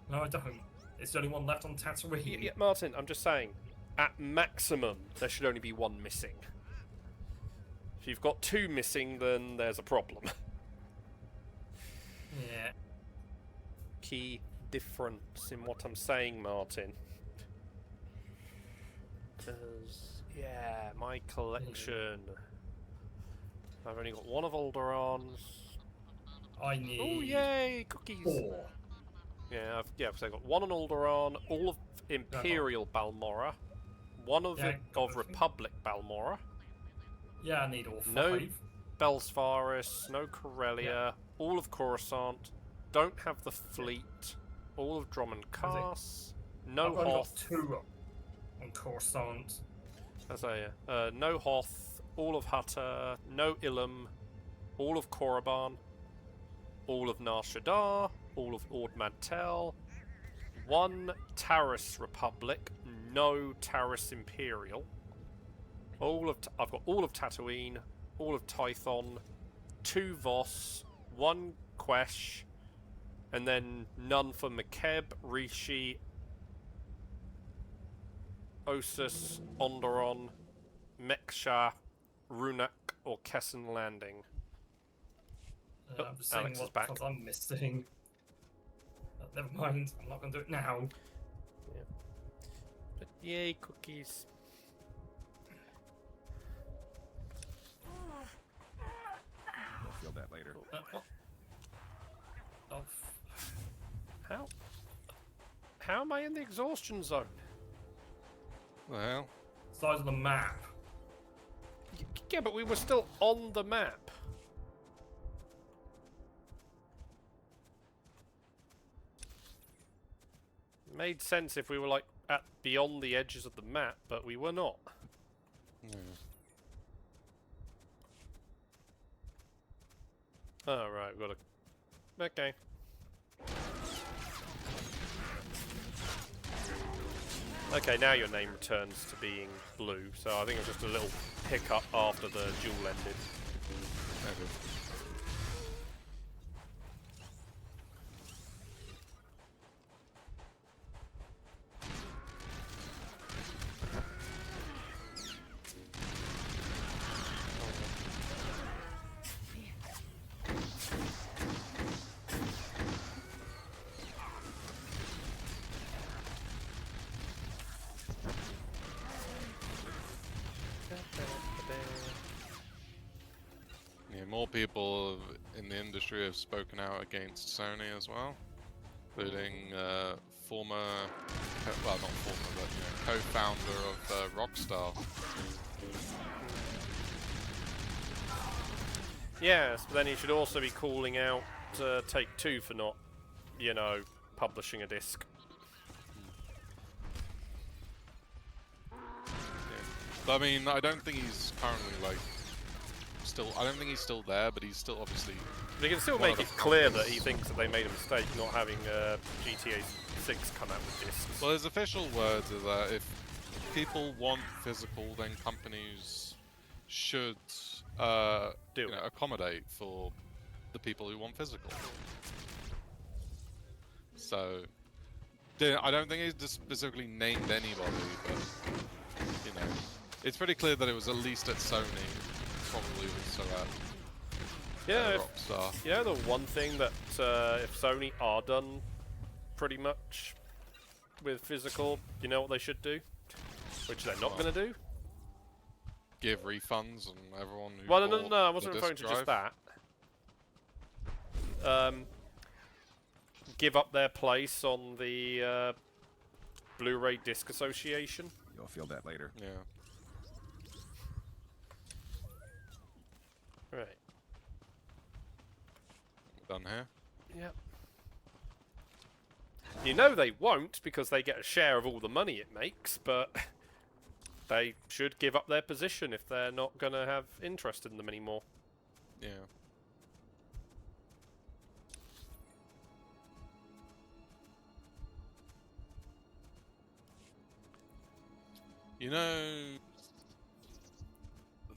No, I don't. It's the only one left on Tatooine. Yeah, Martin, I'm just saying. At maximum, there should only be one missing. If you've got two missing, then there's a problem. Yeah. Key difference in what I'm saying, Martin. Because, yeah, my collection. I've only got one of Alderon's. I need. Oh, yay, cookies! 4. Yeah, so I've got one on Alderaan, all of Imperial Balmorra, one of Yeah, got of everything. Republic Balmorra, Yeah, I need all 5. No. Belsvaris, no Corellia, all of Coruscant, don't have the fleet, all of Drummond Cass, no I've only got Hoth, 2 on Coruscant. no Hoth, all of Hutter, no Ilum, all of Korriban, all of Nar Shaddaa, all of Ord Mantell, one Taris Republic, no Taris Imperial. I've got all of Tatooine, all of Tython, 2 Voss, 1 Quesh, and then none for Makeb, Rishi, Osus, Onderon, Meksha, Runak, or Kesson Landing. Oh, I'm just seeing Alex is what back. ones I'm missing. Never mind, I'm not going to do it now. But yay, cookies. You'll feel that later. Oh, How am I in the exhaustion zone? Well, size of the map. Yeah, but we were still on the map. Made sense if we were like at beyond the edges of the map, but we were not. Oh, right, we've got a... Okay. Okay, now your name returns to being blue, so I think it was just a little hiccup after the duel ended. more people in the industry have spoken out against Sony as well, including former, well not former, but co-founder of Rockstar. Yes, but then he should also be calling out Take-Two for not, publishing a disc. But I mean, I don't think he's currently I don't think he's still there, but he's still obviously. But he can still make it clear that he thinks that they made a mistake not having GTA 6 come out with discs. Well, his official words are that if people want physical, then companies should accommodate for the people who want physical. So, I don't think he's just specifically named anybody, but it's pretty clear that it was at least at Sony, probably also at Rockstar. The one thing that if Sony are done pretty much with physical, you know what they should do? Which they're not going to do? Give refunds and everyone who Well, bought no, I wasn't the referring to disc just drive. that. Give up their place on the Blu-ray Disc Association. You'll feel that later. Yeah. Right. Done here. Yep. You know they won't because they get a share of all the money it makes, but they should give up their position if they're not going to have interest in them anymore. Yeah.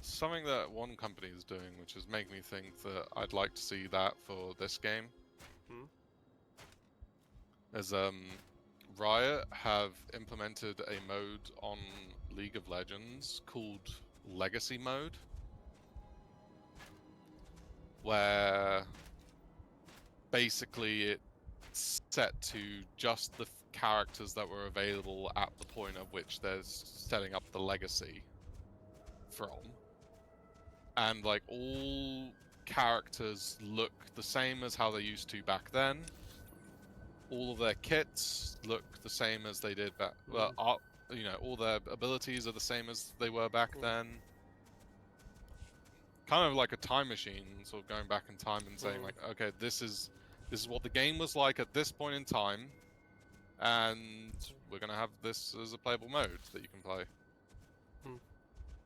Something that one company is doing, which is making me think that I'd like to see that for this game, is Riot have implemented a mode on League of Legends called Legacy Mode, where basically it's set to just the characters that were available at the point at which they're setting up the legacy from. And all characters look the same as how they used to back then. All of their kits look the same as they did back. Well, all their abilities are the same as they were back then. Kind of like a time machine, sort of going back in time and saying okay, this is what the game was like at this point in time, and we're gonna have this as a playable mode that you can play.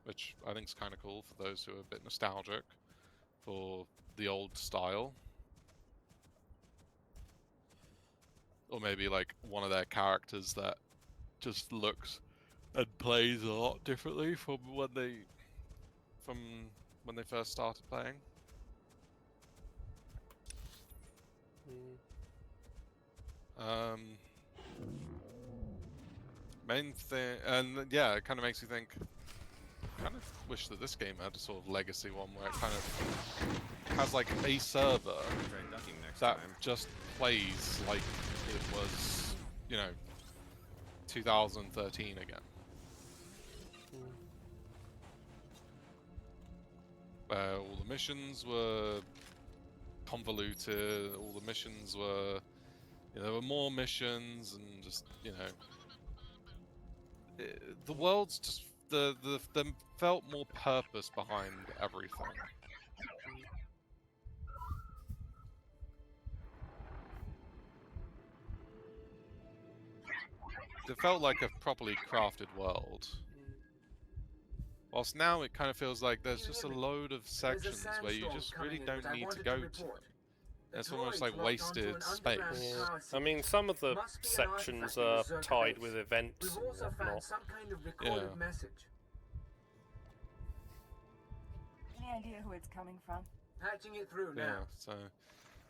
Which I think is kind of cool for those who are a bit nostalgic for the old style. Or maybe one of their characters that just looks and plays a lot differently from when they first started playing. Main thing, and yeah, it kind of makes you think. Kind of wish that this game had a sort of legacy one where it kind of has a server that just plays like it was, 2013 again. Where all the missions were convoluted, all the missions were, there were more missions and just, the world's just there felt more purpose behind everything. It felt like a properly crafted world. Whilst now it kind of feels like there's just a load of sections where you just really don't need to go to. It's almost like wasted space. Yeah. I mean, some of the sections are tied with events and whatnot. Yeah. Any idea who it's coming from? Patching it through Yeah, now.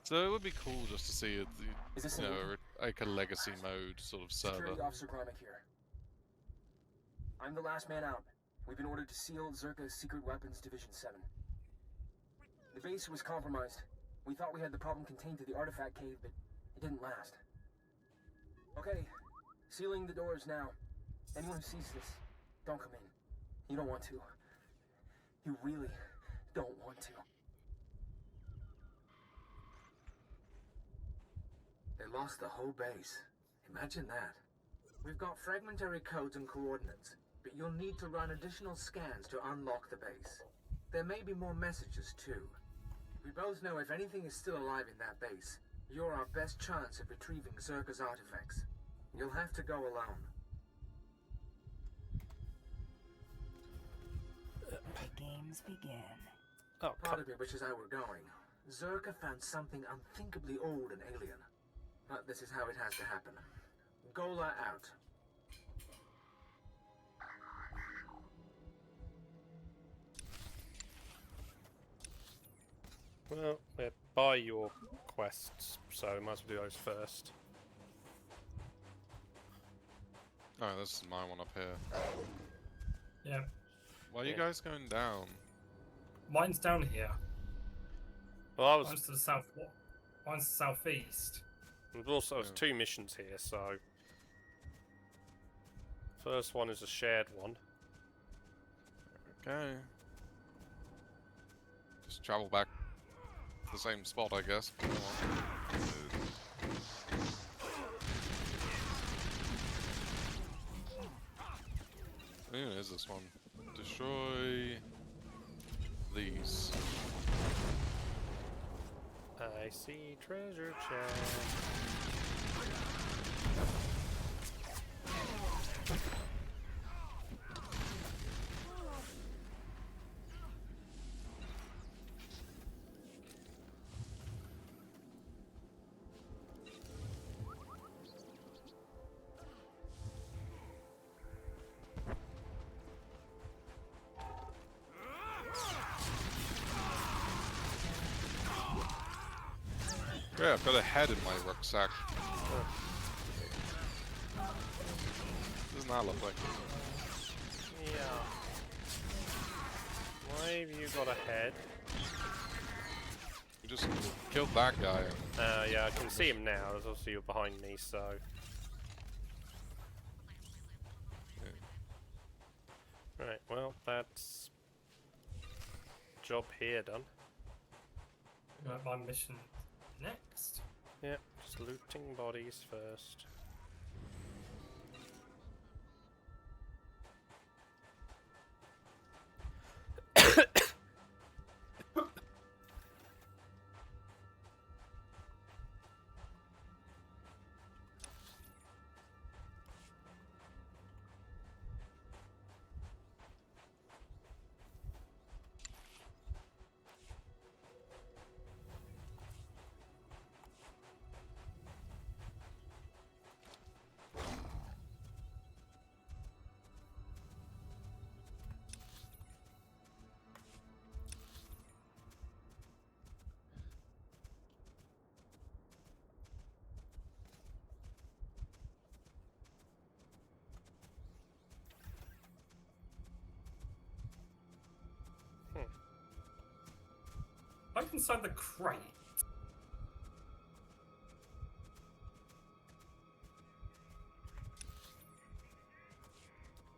so it would be cool just to see a legacy mode sort of server. Security Officer Gromik here. I'm the last man out. We've been ordered to seal Zerka's Secret Weapons Division 7. The base was compromised. We thought we had the problem contained to the artifact cave, but it didn't last. Okay, sealing the doors now. Anyone who sees this, don't come in. You don't want to. You really don't want to. They lost the whole base. Imagine that. We've got fragmentary codes and coordinates, but you'll need to run additional scans to unlock the base. There may be more messages, too. We both know if anything is still alive in that base, you're our best chance of retrieving Zerka's artifacts. You'll have to go alone. The games begin. Oh, Part of me wishes I were going. Zerka found something unthinkably old and alien. But this is how it has to happen. Gola out. well, we're by your quests, so we might as well do those first. Oh, this is my one up here. Yeah. Why are you Yeah. guys going down? Mine's down here. Well, I was. Mine's to the south. Mine's southeast. There's also Yeah. 2 missions here, so. First one is a shared one. Okay. Just travel back to the same spot, I guess. Come on. Ooh, there's this one. Destroy these. I see treasure chest. Yeah, I've got a head in my rucksack. Doesn't that look like? Yeah. Why have you got a head? We just killed that guy. Yeah, I can see him now. There's also you're behind me, so. Right, well, that's job here done. Right, my mission next. Yeah, just looting bodies first. Like inside the crate.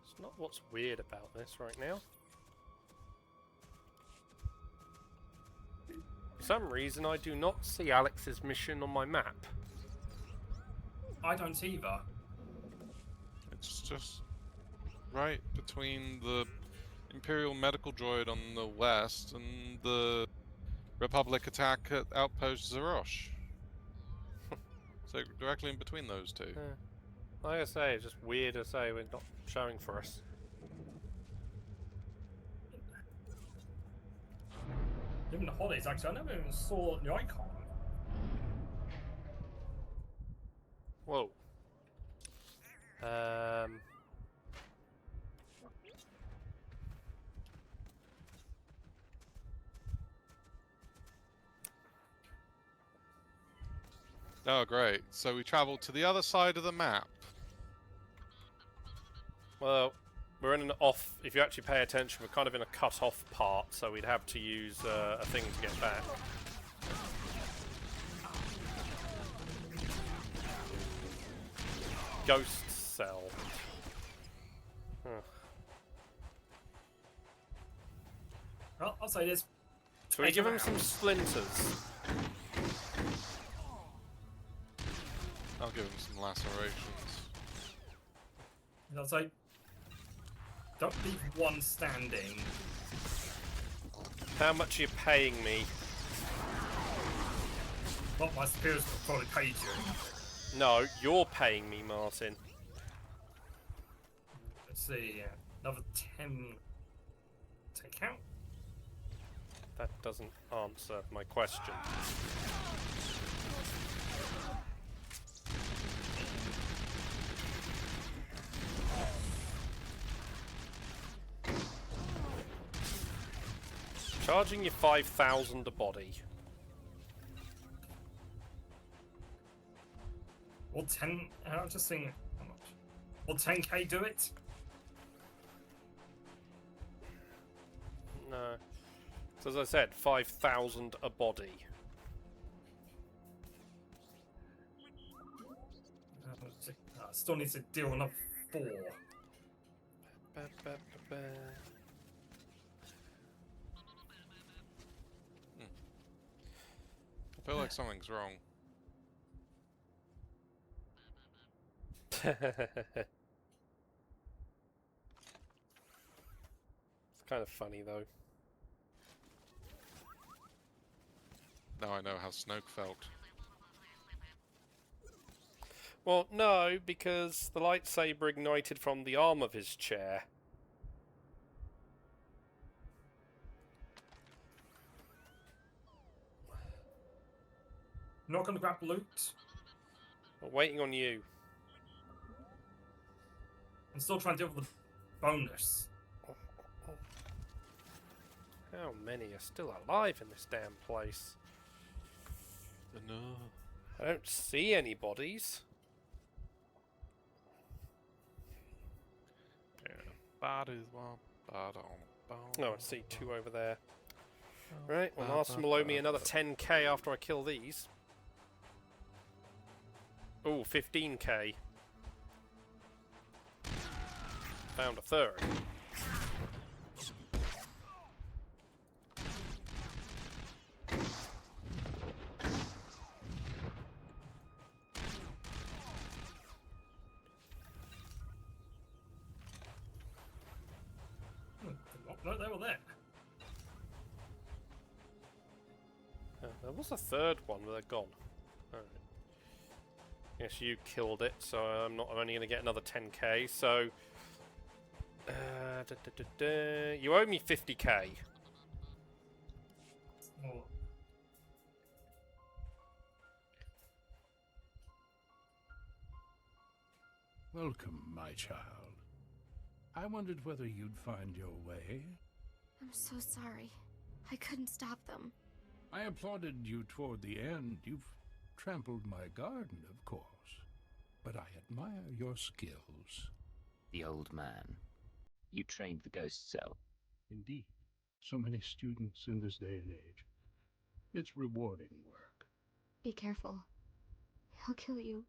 It's not what's weird about this right now. For some reason, I do not see Alex's mission on my map. I don't either. It's just right between the Imperial medical droid on the west and the Republic attack at Outpost Zerosh. So directly in between those two. Like I say, it's just weird to say we're not showing for us. Even the holidays, actually, I never even saw the icon. Whoa. Oh, great. So we traveled to the other side of the map. Well, we're in an off. If you actually pay attention, we're kind of in a cut-off part, so we'd have to use a thing to get back. Ghost cell. Huh. Well, I'll say this. Shall we Take give him him some out. splinters? I'll give him some lacerations. And I was like, don't leave one standing. How much are you paying me? What my superiors have probably paid you. No, you're paying me, Martin. Let's see, another 10 to count. That doesn't answer my question. Charging you 5,000 a body. Or 10, I was just thinking, how much? Will 10k do it? No. So as I said, 5,000 a body. I still need to deal another 4. Ba, ba, ba, ba. I feel like something's wrong. It's kind of funny though. Now I know how Snoke felt. Well, no, because the lightsaber ignited from the arm of his chair. Not gonna grab loot. I'm waiting on you. I'm still trying to deal with the bonus. How many are still alive in this damn place? No. I don't see any bodies. No, I see 2 over there. Right, well, Martin will owe me another 10k after I kill these. Ooh, 15k. Found a third. No, they were there. There was a third one, but they're gone. Alright. Yes, you killed it, so I'm only going to get another 10k, so... You owe me 50k. Oh. Welcome, my child. I wondered whether you'd find your way. I'm so sorry. I couldn't stop them. I applauded you toward the end. You've trampled my garden, of course. But I admire your skills. The old man. You trained the ghost cell. Indeed. So many students in this day and age. It's rewarding work. Be careful. He'll kill you.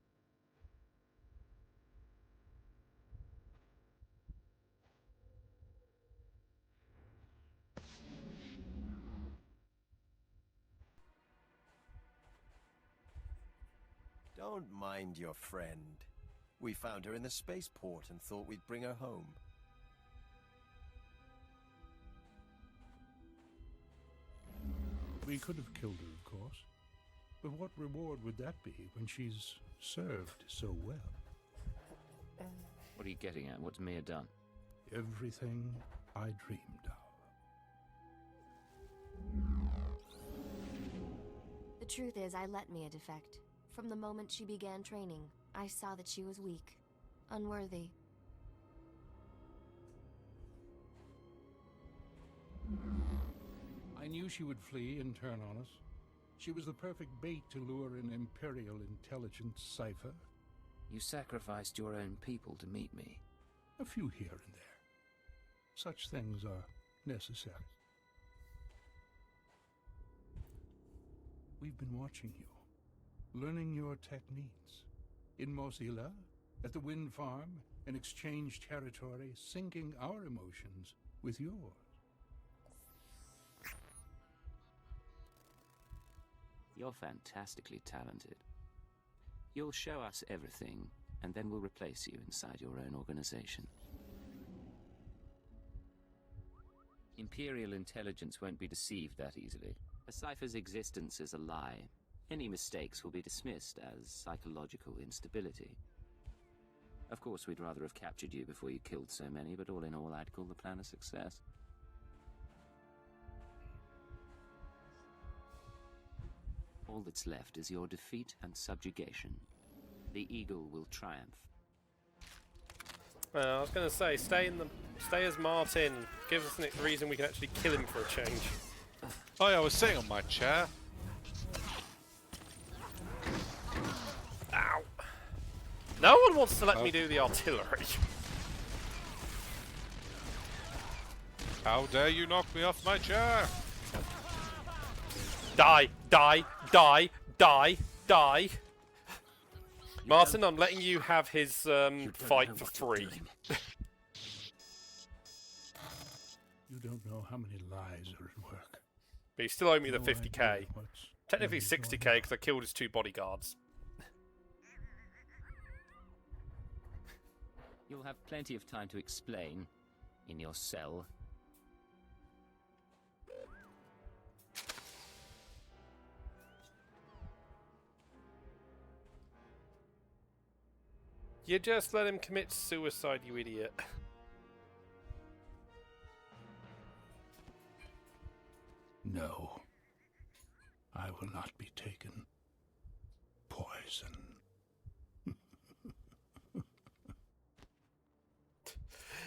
Don't mind your friend. We found her in the spaceport and thought we'd bring her home. We could have killed her, of course. But what reward would that be when she's served so well? What are you getting at? What's Mia done? Everything I dreamed of. The truth is, I let Mia defect. From the moment she began training, I saw that she was weak, unworthy. I knew she would flee and turn on us. She was the perfect bait to lure an Imperial intelligence cipher. You sacrificed your own people to meet me. A few here and there. Such things are necessary. We've been watching you, learning your techniques. In Mosila, at the wind farm, in exchange territory, syncing our emotions with yours. You're fantastically talented. You'll show us everything, and then we'll replace you inside your own organization. Imperial intelligence won't be deceived that easily. A Cypher's existence is a lie. Any mistakes will be dismissed as psychological instability. Of course, we'd rather have captured you before you killed so many, but all in all, I'd call the plan a success. All that's left is your defeat and subjugation. The Eagle will triumph. I was going to say, stay as Martin. Gives us a reason we can actually kill him for a change. Oh yeah, I was sitting on my chair. Ow! No one wants to let me do the artillery. How dare you knock me off my chair? Die! Die! Die! Die! Die! Martin, I'm letting you have his fight for free. You don't know how many lies are at work. But you still owe me the No 50k. idea what's Technically really 60k going on. because I killed his 2 bodyguards. You'll have plenty of time to explain in your cell. You just let him commit suicide, you idiot. No. I will not be taken. Poison.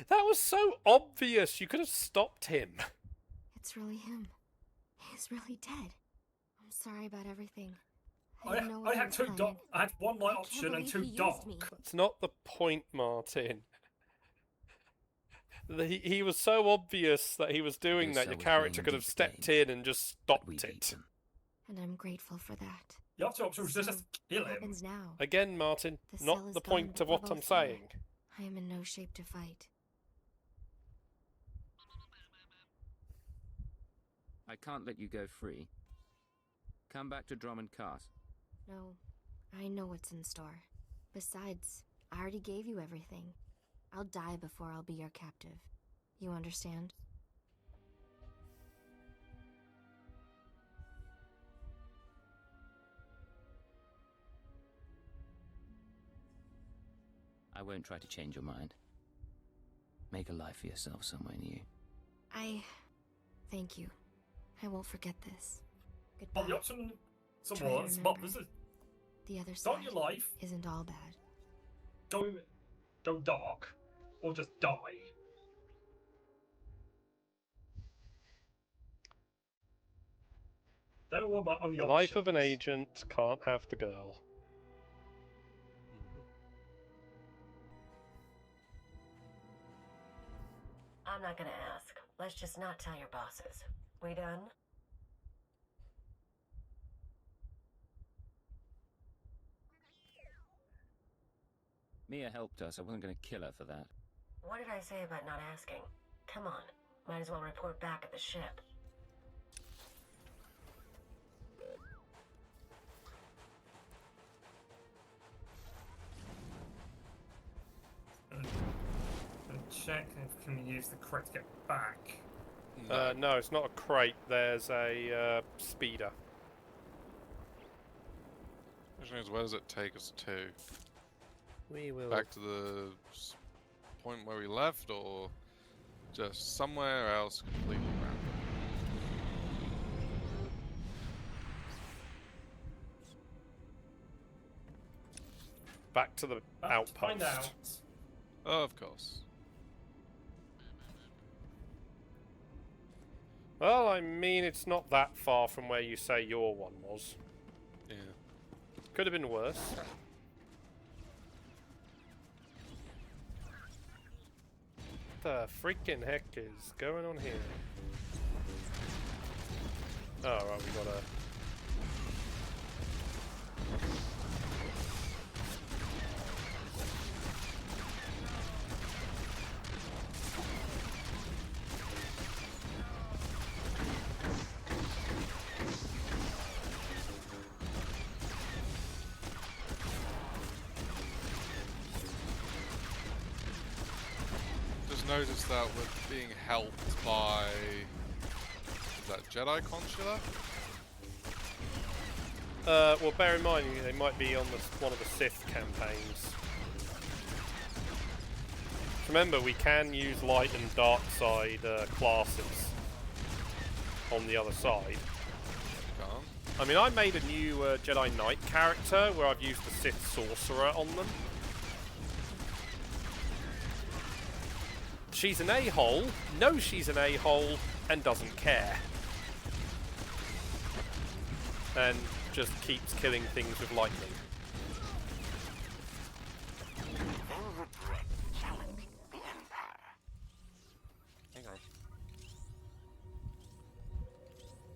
That was so obvious. You could have stopped him. It's really him. He's really dead. I'm sorry about everything. I didn't know what had was two planned. I had one light I option can't and believe two he used dark. me. That's not the point, Martin. He was so obvious that he was doing Yes, that I your was character playing could have deep stepped game, in and just but we stopped beat it. them. And I'm grateful for that. The other option was just to So, kill what him. happens now? Again, Martin, The cell not is the gone, point but of we're what I'm both here. saying. I am in no shape to fight. I can't let you go free. Come back to Drummond Cast. No, I know what's in store. Besides, I already gave you everything. I'll die before I'll be your captive. You understand? I won't try to change your mind. Make a life for yourself somewhere new. Thank you. I won't forget this. Oh, Goodbye. the option Try to somewhat smart remember. was The other start side your life, isn't all bad. go dark, or just die. Don't worry about The life of an agent can't have the girl. I'm not gonna ask. Let's just not tell your bosses. We done? Mia helped us. I wasn't going to kill her for that. What did I say about not asking? Come on. Might as well report back at the ship. And check if can we use the crate to get back. No, it's not a crate. There's a speeder. Question is, where does it take us to? We will. Back to the point where we left, or just somewhere else completely random? Back to the outpost. Find out. Oh, of course. Well, I mean, it's not that far from where you say your one was. Yeah. Could have been worse. What the freaking heck is going on here? Oh, right, we got a... noticed that we're being helped by that Jedi consular. Well, bear in mind they might be on one of the Sith campaigns. Remember, we can use light and dark side classes on the other side. Can't. I mean, I made a new Jedi Knight character where I've used the Sith Sorcerer on them. She's an a-hole, knows she's an a-hole, and doesn't care. And just keeps killing things with lightning.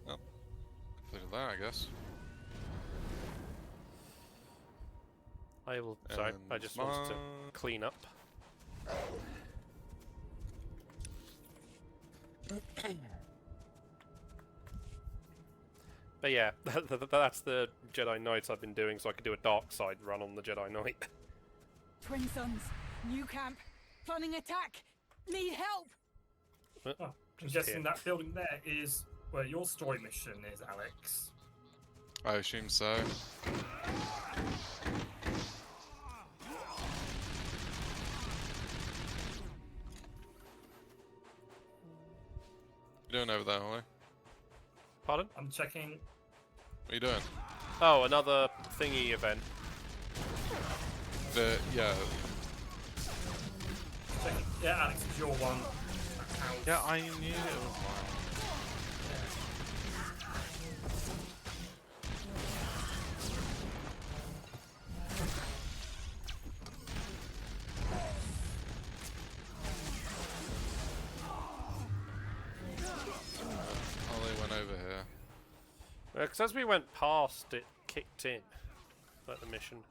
Well, completed that, I guess. I will. Sorry, I just wanted to clean up. But yeah, that's the Jedi Knights I've been doing, so I could do a dark side run on the Jedi Knight. Twin Sons, new camp, planning attack, need help. Oh, I'm guessing that building there is where your story mission is, Alex. I assume so. What are you doing over there, Holly? Pardon? I'm checking. What are you doing? Oh, another thingy event. Yeah. Checking. Yeah, Alex, it's your one. Yeah, I knew it was mine. Oh, they went over here. Because as we went past, it kicked in. Like the mission.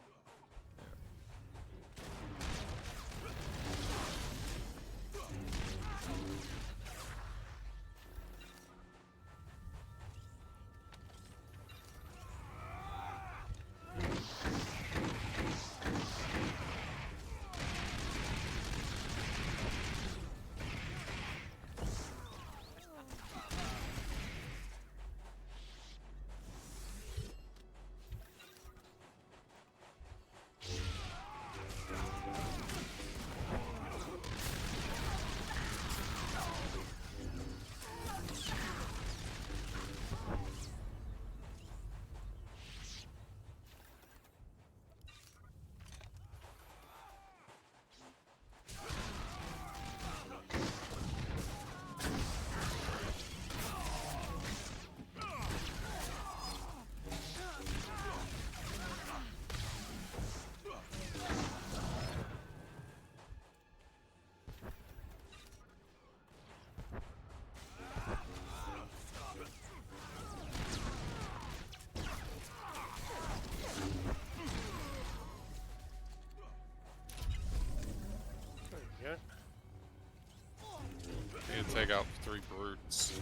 Need to take out 3 brutes.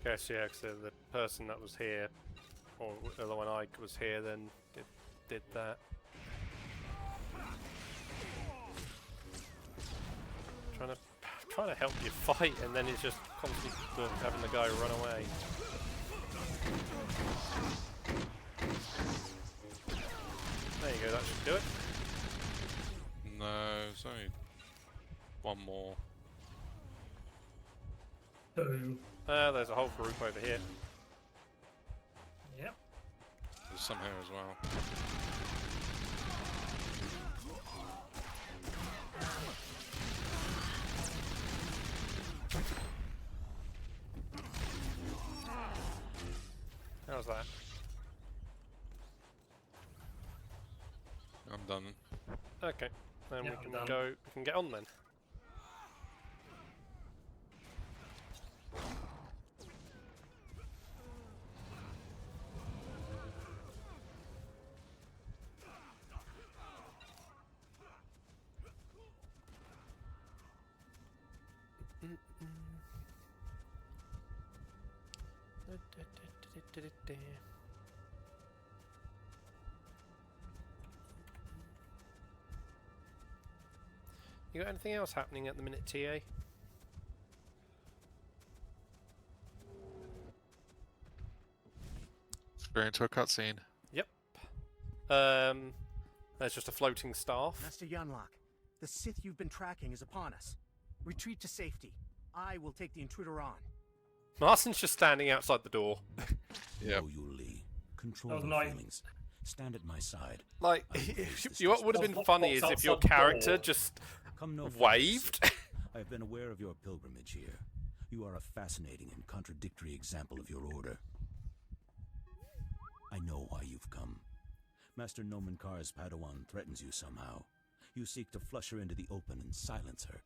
Guess yeah, because the person that was here, or when I was here, then did that. Trying to help you fight, and then it's just constantly having the guy run away. There you go, that should do it. No, it's only one more. Two. There's a whole group over here. Yep. There's some here as well. How's that? I'm done. Okay, then Yeah, we I'm can done. go. We can get on then. You got anything else happening at the minute, TA? Straight into a cutscene. Yep. There's just a floating staff. Master Yunlock, the Sith you've been tracking is upon us. Retreat to safety. I will take the intruder on. Martin's just standing outside the door. Yeah. No, you Lee. Control That was your nice. feelings. Stand at my side. Like, you know what would have been funny is if your character just Come no further, waved. Sith. I have been aware of your pilgrimage here. You are a fascinating and contradictory example of your order. I know why you've come. Master Nomen Kar's Padawan threatens you somehow. You seek to flush her into the open and silence her.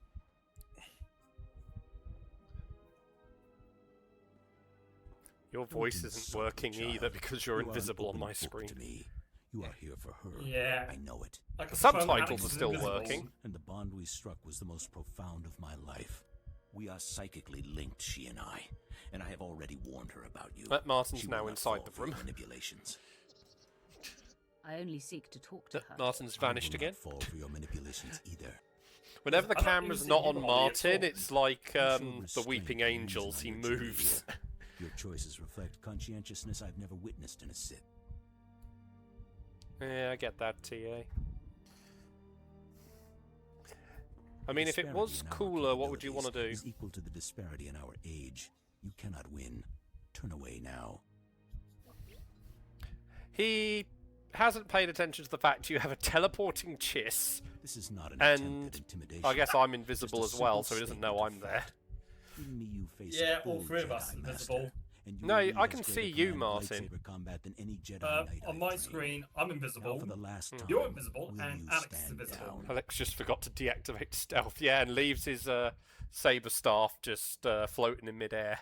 Your voice Don't isn't insult working the child. either because you're You are an invisible on open my book screen. To me. You are here for her. Yeah. I know it. I The confirm subtitles Alex are is still invisible. working. And the bond we struck was the most profound of my life. We are psychically linked, she and I have already warned her about you. Martin's She now will not inside fall the for your room. manipulations. I only seek to talk to her. Martin's I will vanished not again. fall for your manipulations either. Whenever the I don't camera's use not the on body at Martin, all. it's like You show the restraint Weeping and reason Angels. on He your journey moves. here. Your choices reflect conscientiousness I've never witnessed in a Sith. Yeah, I get that, TA. I mean, if it Disparity was in our cooler, what would you want to do? capabilities is equal to the disparity in our age. You cannot win. Turn away now. He hasn't paid attention to the fact you have a teleporting chiss, This is not an attempt and at intimidation. I guess I'm invisible Just a as well, simple so he doesn't statement know of I'm there. fact. In me you face Yeah, a full all three of us Jedi invisible. Master, and you No, will lead I us can greater see you, command of Martin. lightsaber combat than any Jedi Knight On I've my trained. screen, I'm Now invisible. for the last time, You're invisible, will and you Alex is stand invisible. down? Alex just forgot to deactivate stealth, yeah, and leaves his saber staff just floating in midair.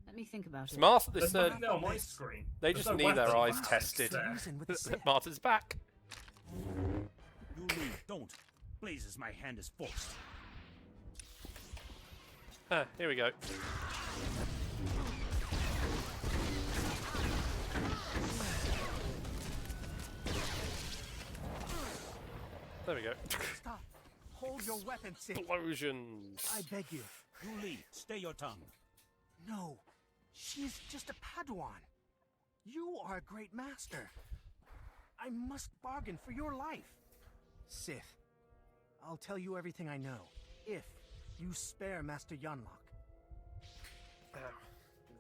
Let me think about it. Martin, There's this, nothing there on my screen. they There's just no need their weapon. eyes Alex tested. there. Reason with the Sith. Martin's back. You leave, don't. Blazes, my hand is forced. Ah, here we go. There we go. Stop. Hold your weapon, Sith. Explosions. I beg you. You leave. Stay your tongue. No. She's just a Padawan. You are a great master. I must bargain for your life. Sith, I'll tell you everything I know, if you spare Master Yunlock.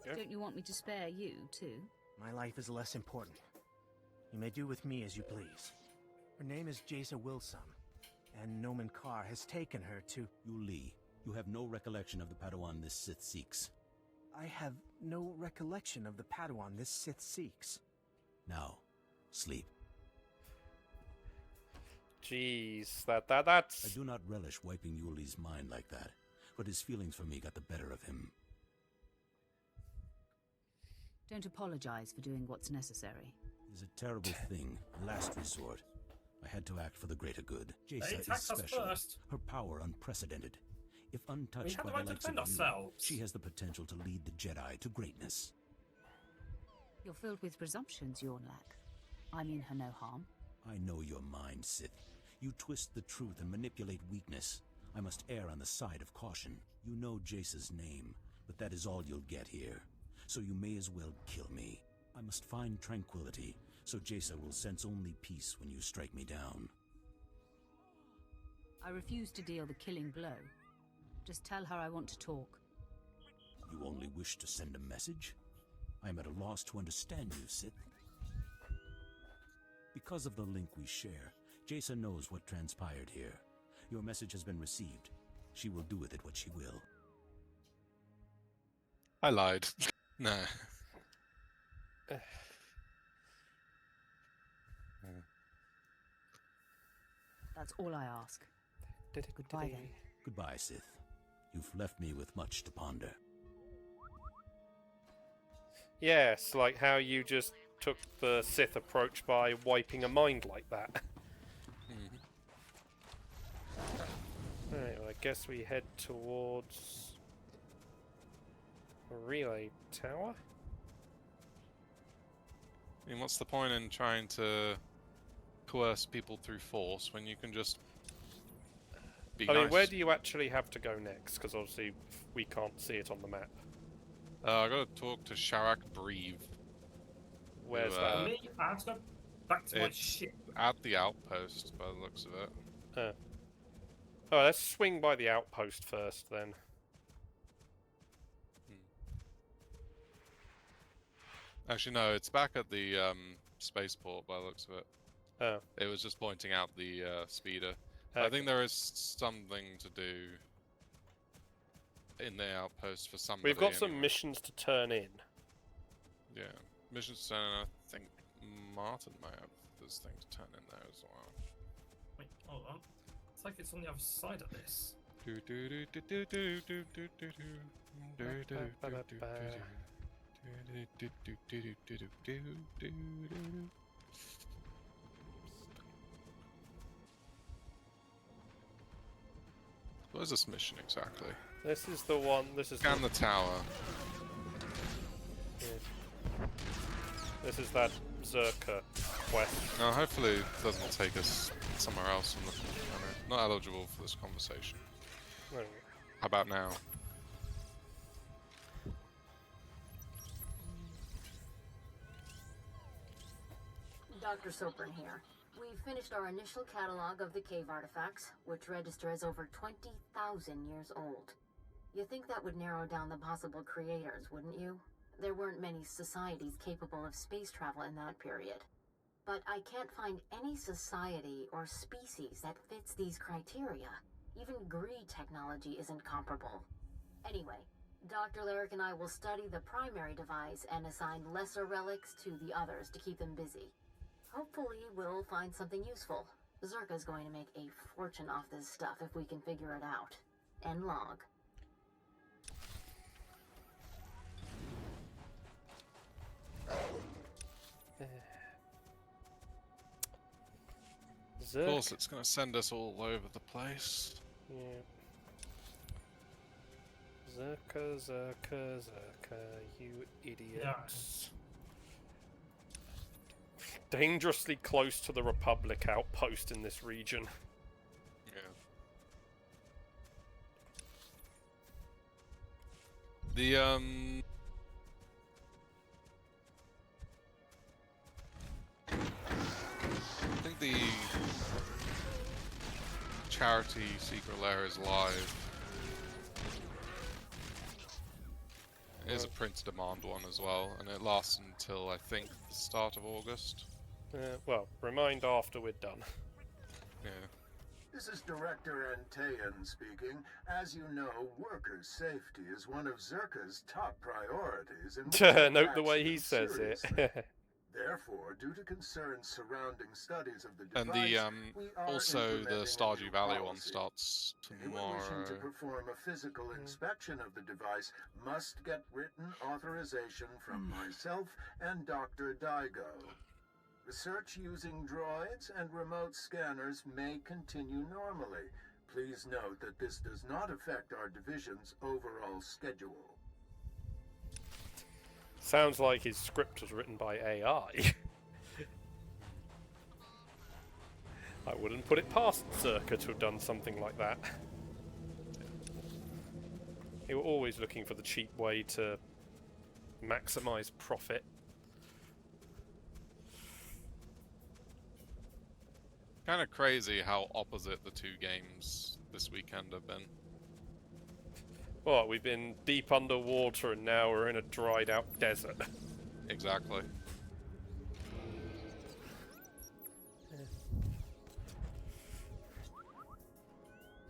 Don't you want me to spare you, too? My life is less important. You may do with me as you please. Her name is Jaisa Wilsum, and Nomen Kar has taken her to... You Li, you have no recollection of the Padawan this Sith seeks. I have no recollection of the Padawan this Sith seeks. Now, sleep. Jeez, that's... I do not relish wiping Yuli's mind like that, but his feelings for me got the better of him. Don't apologize for doing what's necessary. It is a terrible thing, a last resort. I had to act for the greater good. They Jaisa is attacked us special, first. her power unprecedented. If We untouched have the by right the to likes of defend you, ourselves. she has the potential to lead the Jedi to greatness. You're filled with presumptions, Yornlak. I mean her no harm. I know your mind, Sith. You twist the truth and manipulate weakness. I must err on the side of caution. You know Jaisa's name, but that is all you'll get here. So you may as well kill me. I must find tranquility, so Jaisa will sense only peace when you strike me down. I refuse to deal the killing blow. Just tell her I want to talk. You only wish to send a message? I am at a loss to understand you, Sith. Because of the link we share, Jaisa knows what transpired here. Your message has been received. She will do with it what she will. I lied. No. That's all I ask. Goodbye then. Goodbye, Sith. You've left me with much to ponder. Yes, like how you just took the Sith approach by wiping a mind like that. Alright, well, I guess we head towards a relay tower. I mean, what's the point in trying to coerce people through force when you can just be I nice. mean, where do you actually have to go next? Because obviously we can't see it on the map. I gotta talk to Sharak Breve. Where's who, that? For me, I have to go back to my It's ship. at the outpost, by the looks of it. Oh, let's swing by the outpost first, then. Actually, no, it's back at the spaceport, by the looks of it. Oh. It was just pointing out the speeder. Okay. I think there is something to do in the outpost for somebody. We've got some anyway. missions to turn in. Yeah, missions to turn in. I think Martin might have this thing to turn in there as well. Wait, hold on. It's like it's on the other side of this. What is this mission exactly? This is the one. This is Scan the tower. Yeah. This is that Zerka quest. No, hopefully it doesn't take us somewhere else. From the, not eligible for this conversation. No. How about now? Dr. Sopran here. We've finished our initial catalog of the cave artifacts, which register as over 20,000 years old. You think that would narrow down the possible creators, wouldn't you? There weren't many societies capable of space travel in that period. But I can't find any society or species that fits these criteria. Even Gree technology isn't comparable. Anyway, Dr. Larrick and I will study the primary device and assign lesser relics to the others to keep them busy. Hopefully, we'll find something useful. Zerka's going to make a fortune off this stuff if we can figure it out. End log. Of course, it's going to send us all over the place. Yeah. Zerka, Zerka, Zerka, you idiots. Dangerously close to the Republic outpost in this region. Yeah. I think the charity secret lair is live. It is a print demand one as well, and it lasts until I think the start of August. Well, remind after we're done. Yeah. This is Director Antaean speaking. As you know, workers' safety is one of Zerka's top priorities. And Note the way he says it. Therefore, due to concerns surrounding studies of the And device, the we are also the implementing a Stardew new Valley one policy. starts Anyone wishing to tomorrow. perform a physical inspection of the device must get written authorization from myself and Dr. Daigo. Research using droids and remote scanners may continue normally. Please note that this does not affect our division's overall schedule. Sounds like his script was written by AI. I wouldn't put it past Zerka to have done something like that. They were always looking for the cheap way to maximize profit. Kind of crazy how opposite the two games this weekend have been. Well, we've been deep underwater and now we're in a dried out desert. Exactly.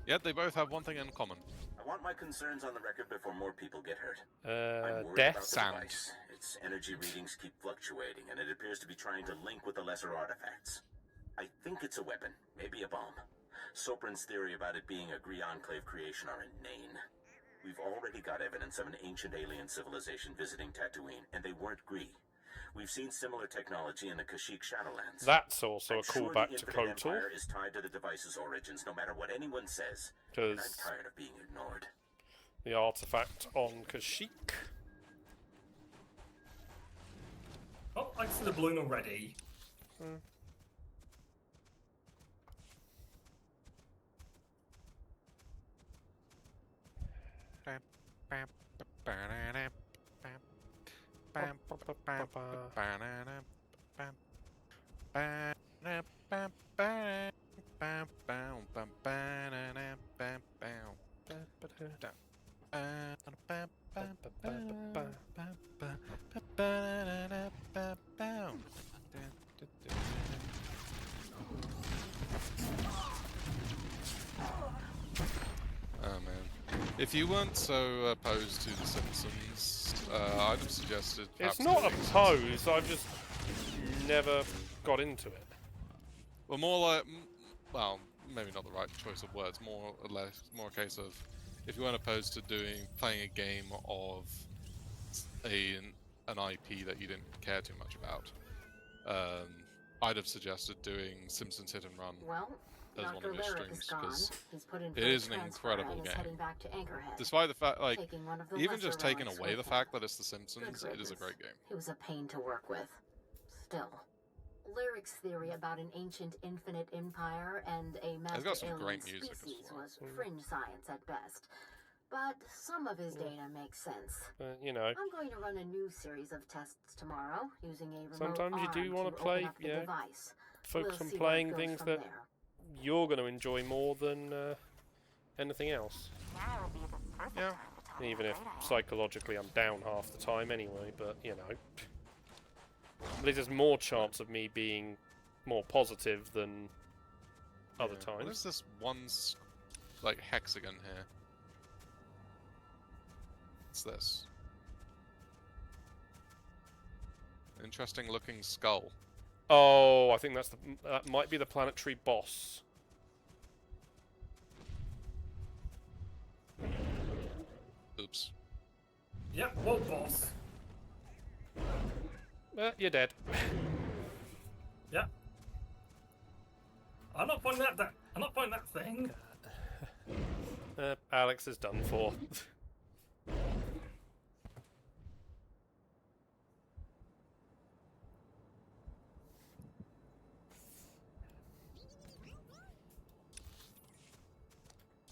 Yet they both have one thing in common. I want my concerns on the record before more people get hurt. I'm worried death? about the Sand. device. Its energy readings keep fluctuating, and it appears to be trying to link with the lesser artifacts. I think it's a weapon, maybe a bomb. Sopran's theory about it being a Gree Enclave creation are inane. We've already got evidence of an ancient alien civilization visiting Tatooine, and they weren't Gree. We've seen similar technology in the Kashyyyk Shadowlands. That's also a I'm sure callback the to Infinite KOTOR. Empire is tied to the device's origins, no matter what anyone says. And I'm Because tired of being ignored. the artifact on Kashyyyk. Oh, I see the balloon already. Oh man. If you weren't so opposed to The Simpsons, I'd have suggested It's perhaps not doing opposed, I've just never got into it. Well, more like, well, maybe not the right choice of words. More or less, more a case of, if you weren't opposed to playing a game of an IP that you didn't care too much about, I'd have suggested doing Simpsons Hit and Run Well, as one Dr. of his Lyric streams is gone. because He's put in it for a is an transfer incredible and is game. heading back to Anchorhead, Despite the fact, like, taking one of the even lesser just taking relics away with the him. fact that it's The Simpsons, it is a great game. He was a pain to work with. Still. Lyric's theory about an ancient infinite empire and a It's master got some alien great music as species well. was fringe science at best. But some of his data makes sense. You know. I'm going to run a new series of tests tomorrow using a remote Sometimes you do arm want to to play, open up the device. device. Focus We'll on see playing where it goes things from that there. you're going to enjoy more than anything else. Yeah. Even if psychologically I'm down half the time anyway, but you know. At least there's more chance of me being more positive than other times. What is this one, like, hexagon here? What's this? Interesting looking skull. Oh, I think that might be the planetary boss. Oops. Yep, what boss? You're dead. Yep. I'm not pointing that. I'm not pointing that thing. Alex is done for.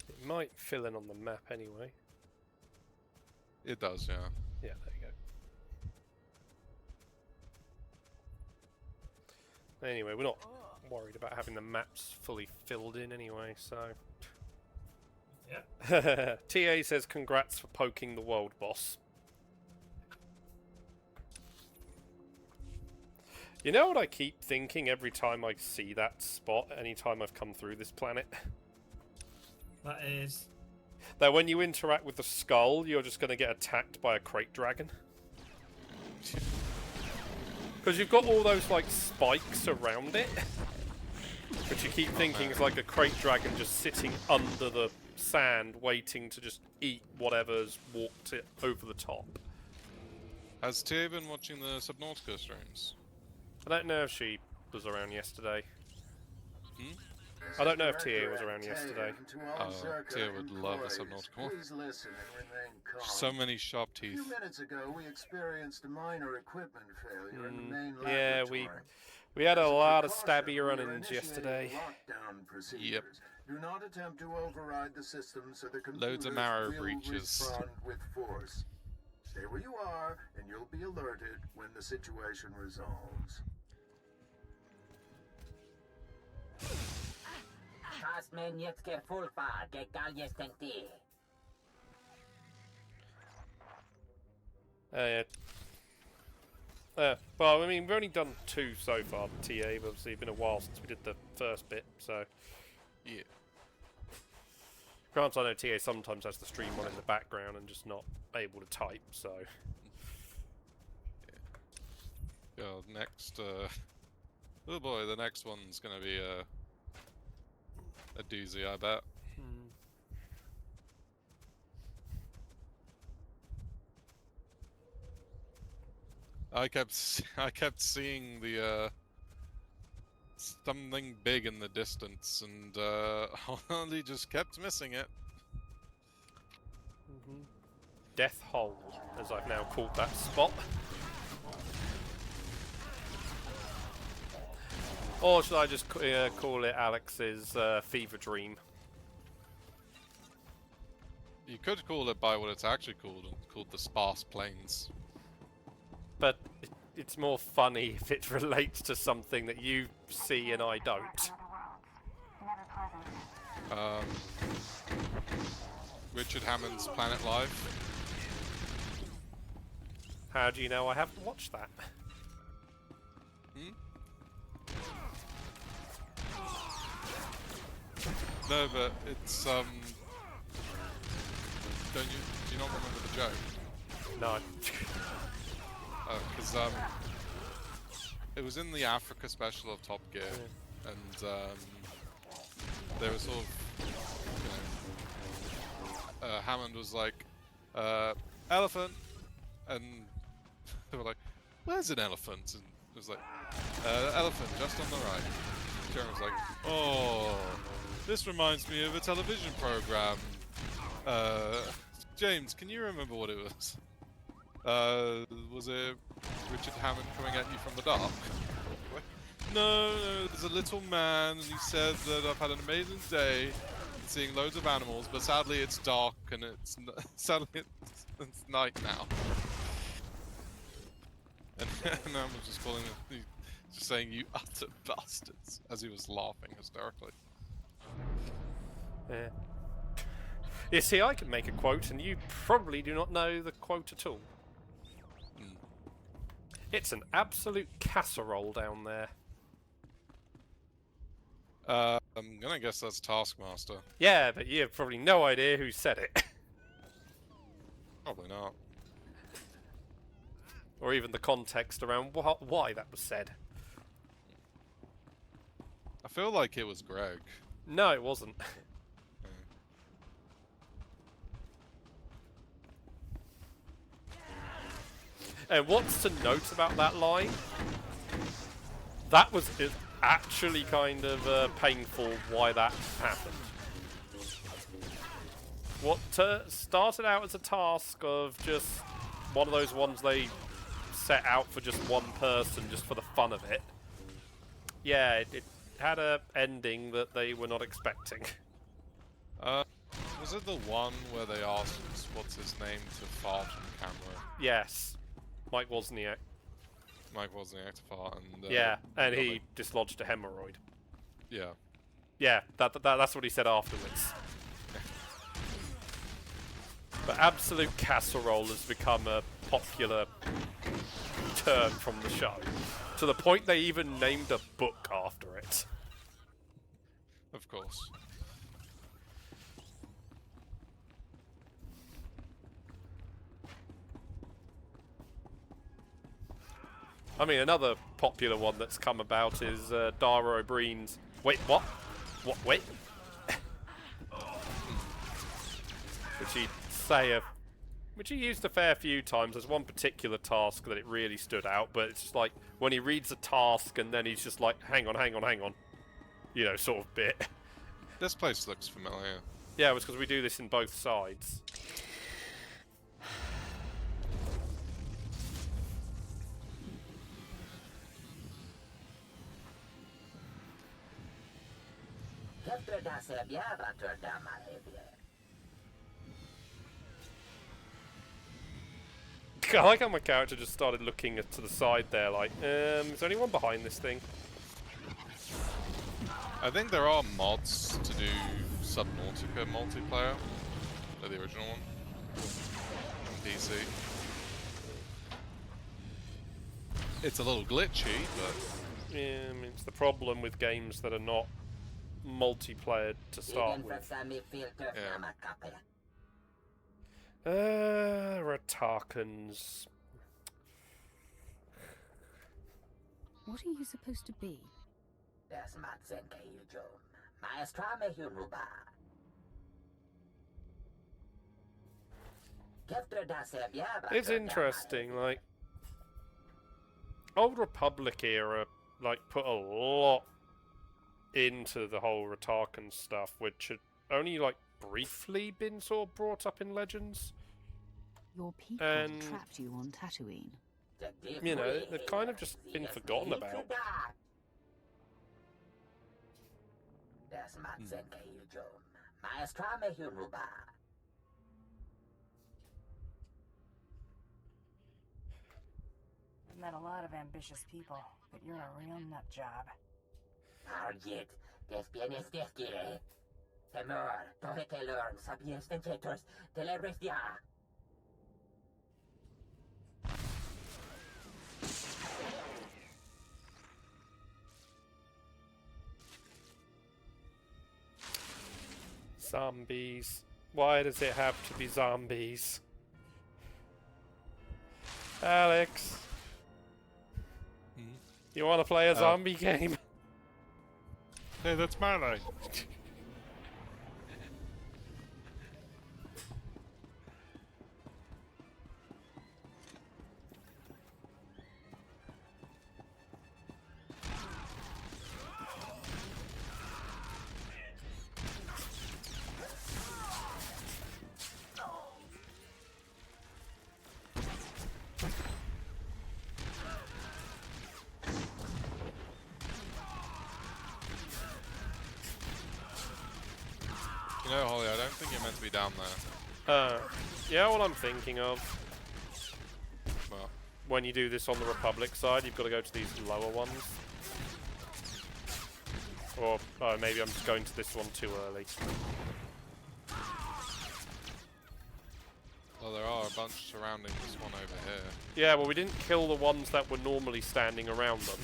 It might fill in on the map anyway. It does, yeah. Yeah, there you go. Anyway, we're not worried about having the maps fully filled in anyway, so... Yeah. TA says congrats for poking the world boss. You know what I keep thinking every time I see that spot, anytime I've come through this planet? That is... That when you interact with the skull, you're just going to get attacked by a crate dragon. Because you've got all those, like, spikes around it. Which you keep thinking is like a crate dragon just sitting under the sand, waiting to just eat whatever's walked it over the top. Has Tia been watching the Subnautica streams? I don't know if she was around yesterday. Hmm? I don't know if Tia was around yesterday. Oh, Tia would love the Subnautica one. Please listen and remain calm. So many sharp A teeth. few minutes ago, we experienced a minor equipment failure in the main Yeah, laboratory. we had a As lot of precaution, stabby we are run-ins initiating yesterday. lockdown procedures. Do not attempt to override the system so the computers Loads of marrow will breaches. respond with force. Stay where you are, and you'll be alerted when the situation resolves. Castmen jetzt gefolgbar, gegal jestem ty. Well, I mean, we've only done 2 so far, TA, but obviously it's been a while since we did the first bit, so... Yeah. Granted, I know TA sometimes has the stream on in the background and just not able to type, so... Yeah. Next, oh boy, the next one's gonna be a doozy, I bet. I kept seeing the something big in the distance, and Holly just kept missing it. Death Hole, as I've now called that spot. Or should I just call it Alex's fever dream? You could call it by what it's actually called the sparse plains. But it's more funny if it relates to something that you see and I don't. Richard Hammond's Planet Live. How do you know I haven't watched that? No, but it's do you not remember the joke? No. Because it was in the Africa special of Top Gear, and they were sort of, Hammond was like, elephant, and they were like, where's an elephant? And it was like, elephant just on the right. Sharon was like, oh, this reminds me of a television program. James, can you remember what it was? Was it Richard Hammond coming at you from the dark? No, there's a little man, and he said that I've had an amazing day seeing loads of animals, but sadly it's dark and sadly it's night now. And I was just calling him, just saying, you utter bastards, as he was laughing hysterically. Yeah. You see, I can make a quote, and you probably do not know the quote at all. It's an absolute casserole down there. I'm gonna guess that's Taskmaster. Yeah, but you have probably no idea who said it. Probably not. Or even the context around why that was said. I feel like it was Greg. No, it wasn't. And what's to note about that line? That was actually kind of painful why that happened. What started out as a task of just one of those ones they set out for just one person, just for the fun of it. Yeah, it had a ending that they were not expecting. Was it the one where they asked what's his name to fart on camera? Yes. Mike Wozniak. Mike Wozniak to fart, and yeah, and he dislodged a hemorrhoid. Yeah. Yeah, that's what he said afterwards. But absolute casserole has become a popular term from the show, to the point they even named a book after it. Of course. I mean, another popular one that's come about is Dara O'Brien's... Wait, what? What? Wait? Which he used a fair few times. There's one particular task that it really stood out, but it's just like, when he reads a task and then he's just like, hang on. You know, sort of bit. This place looks familiar. Yeah, it was because we do this in both sides. I like how my character just started looking to the side there, like, is there anyone behind this thing? I think there are mods to do Subnautica multiplayer, the original one, on PC. It's a little glitchy, but... Yeah, I mean, it's the problem with games that are not multiplayer to start with. Ratakans. What are you supposed to be? It's interesting, like, Old Republic era, like, put a lot into the whole Ratakan stuff, which had only, like, briefly been sort of brought up in Legends. Your people and trapped you on Tatooine. You know, they've kind of just been forgotten about. Met a lot of ambitious people, but you're a real nut job. Argit, des bienes desquire. Temor, tohe telor, sapiens tencetos, teleres dia. Zombies. Why does it have to be zombies? Alex. You want to play a zombie game? Hey, that's melee. You know, Holly, I don't think you're meant to be down there. Yeah, what I'm thinking of. Well, when you do this on the Republic side, you've got to go to these lower ones. Or maybe I'm just going to this one too early. well, there are a bunch surrounding this one over here. Yeah, well, we didn't kill the ones that were normally standing around them.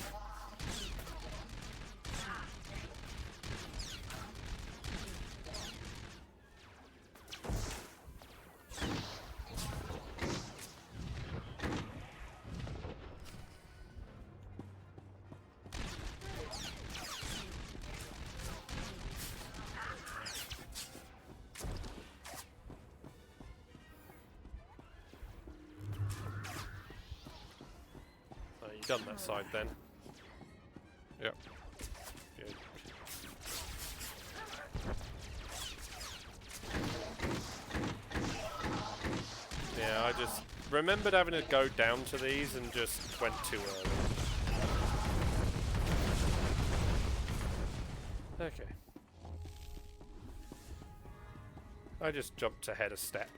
Done that side then. Yep. Good. Yeah, I just remembered having to go down to these and just went too early. Okay. I just jumped ahead a step.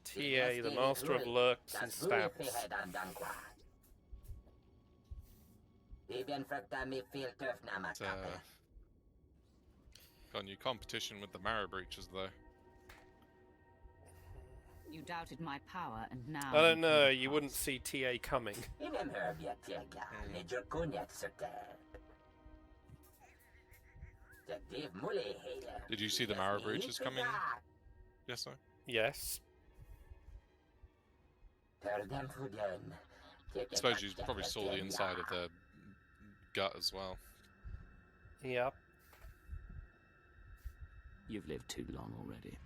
TA, the master of lurks and stabs. Got new competition with the marrow breaches, though. You doubted my power, and now... I don't know, you wouldn't see TA coming. Did you see the marrow breaches coming? Yes, sir. Yes. I suppose you probably saw the inside of their gut as well. Yep. You've lived too long already.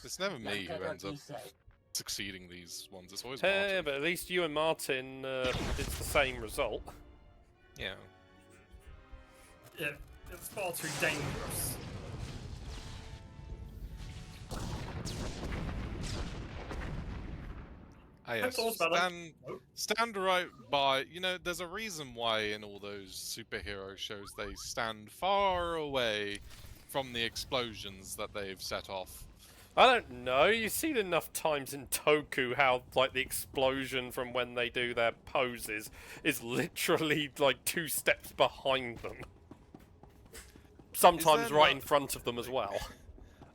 It's never me who ends up succeeding these ones. It's always Hey, Martin. but at least you and Martin did the same result. Yeah. Yeah, it's far too dangerous. Ah, yes. Stand right by. You know, there's a reason why in all those superhero shows they stand far away from the explosions that they've set off. I don't know, you've seen enough times in Toku how, like, the explosion from when they do their poses is literally, like, 2 steps behind them. Sometimes right in front of them as well.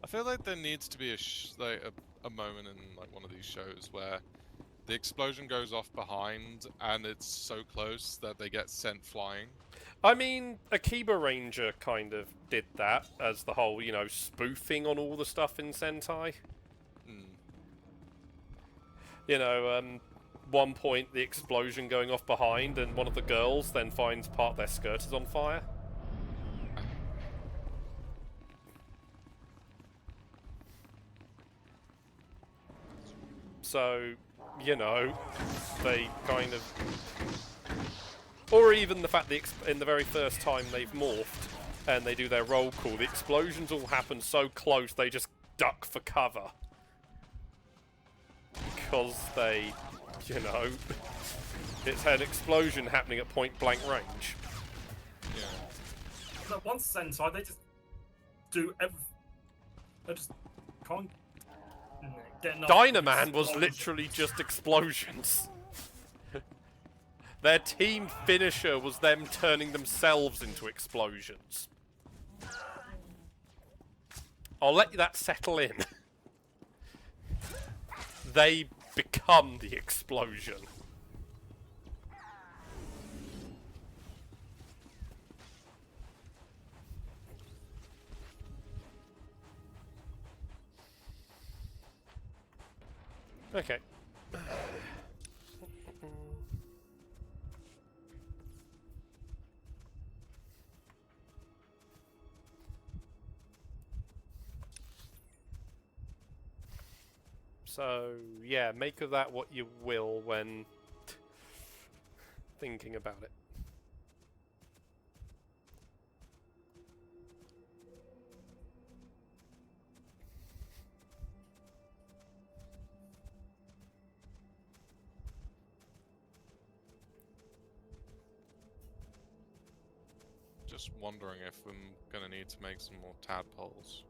I feel like there needs to be a moment in like one of these shows where the explosion goes off behind and it's so close that they get sent flying. I mean, Akiba Ranger kind of did that as the whole, you know, spoofing on all the stuff in Sentai. You know, one point the explosion going off behind and one of the girls then finds part of their skirt is on fire. So, you know, they kind of... Or even the fact that in the very first time they've morphed and they do their roll call, the explosions all happen so close they just duck for cover. Because they You know, it's an explosion happening at point blank range. Yeah. But once Sentai, they just do everything. They just can't get enough. Dynaman was literally just explosions. Their team finisher was them turning themselves into explosions. I'll let that settle in. They become the explosion. Okay. So, yeah, make of that what you will when thinking about it. Just wondering if I'm gonna need to make some more tadpoles.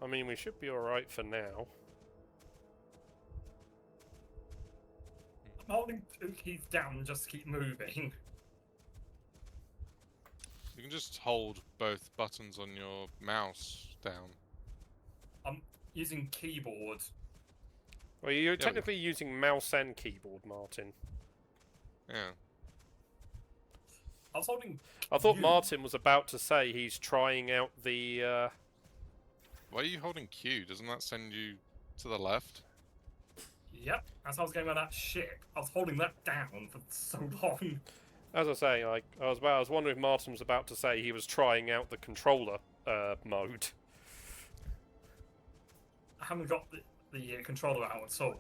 I mean, we should be alright for now. I'm holding two keys down just to keep moving. You can just hold both buttons on your mouse down. I'm using keyboard. Well, you're technically using mouse and keyboard, Martin. Yeah. I was holding. I thought Martin was about to say he's trying out the. Why are you holding Q? Doesn't that send you to the left? Yep, as I was going on that ship, I was holding that down for so long. As I say, I was wondering if Martin was about to say he was trying out the controller mode. I haven't got the controller out at all.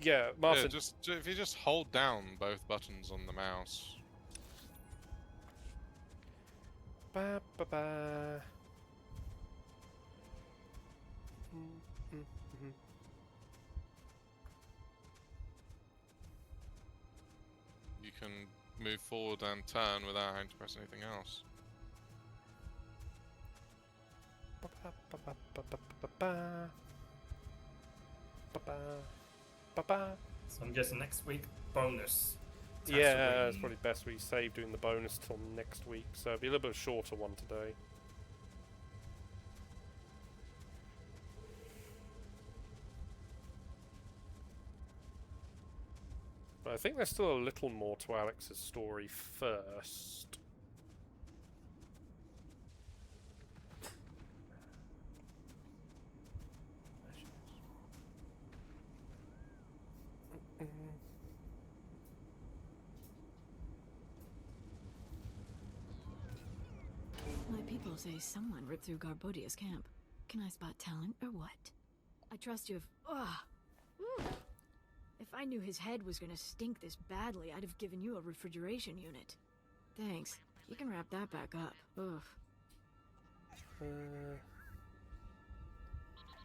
Yeah, Martin. Yeah, just if you just hold down both buttons on the mouse. Ba ba ba. You can move forward and turn without having to press anything else. So I'm guessing next week bonus. Yeah, it's probably best we save doing the bonus till next week, so it'll be a little bit shorter one today. But I think there's still a little more to Alex's story first. My people say someone ripped through Garbodia's camp. Can I spot talent or what? I trust you if... If I knew his head was gonna stink this badly, I'd have given you a refrigeration unit. Thanks. You can wrap that back up. Ugh.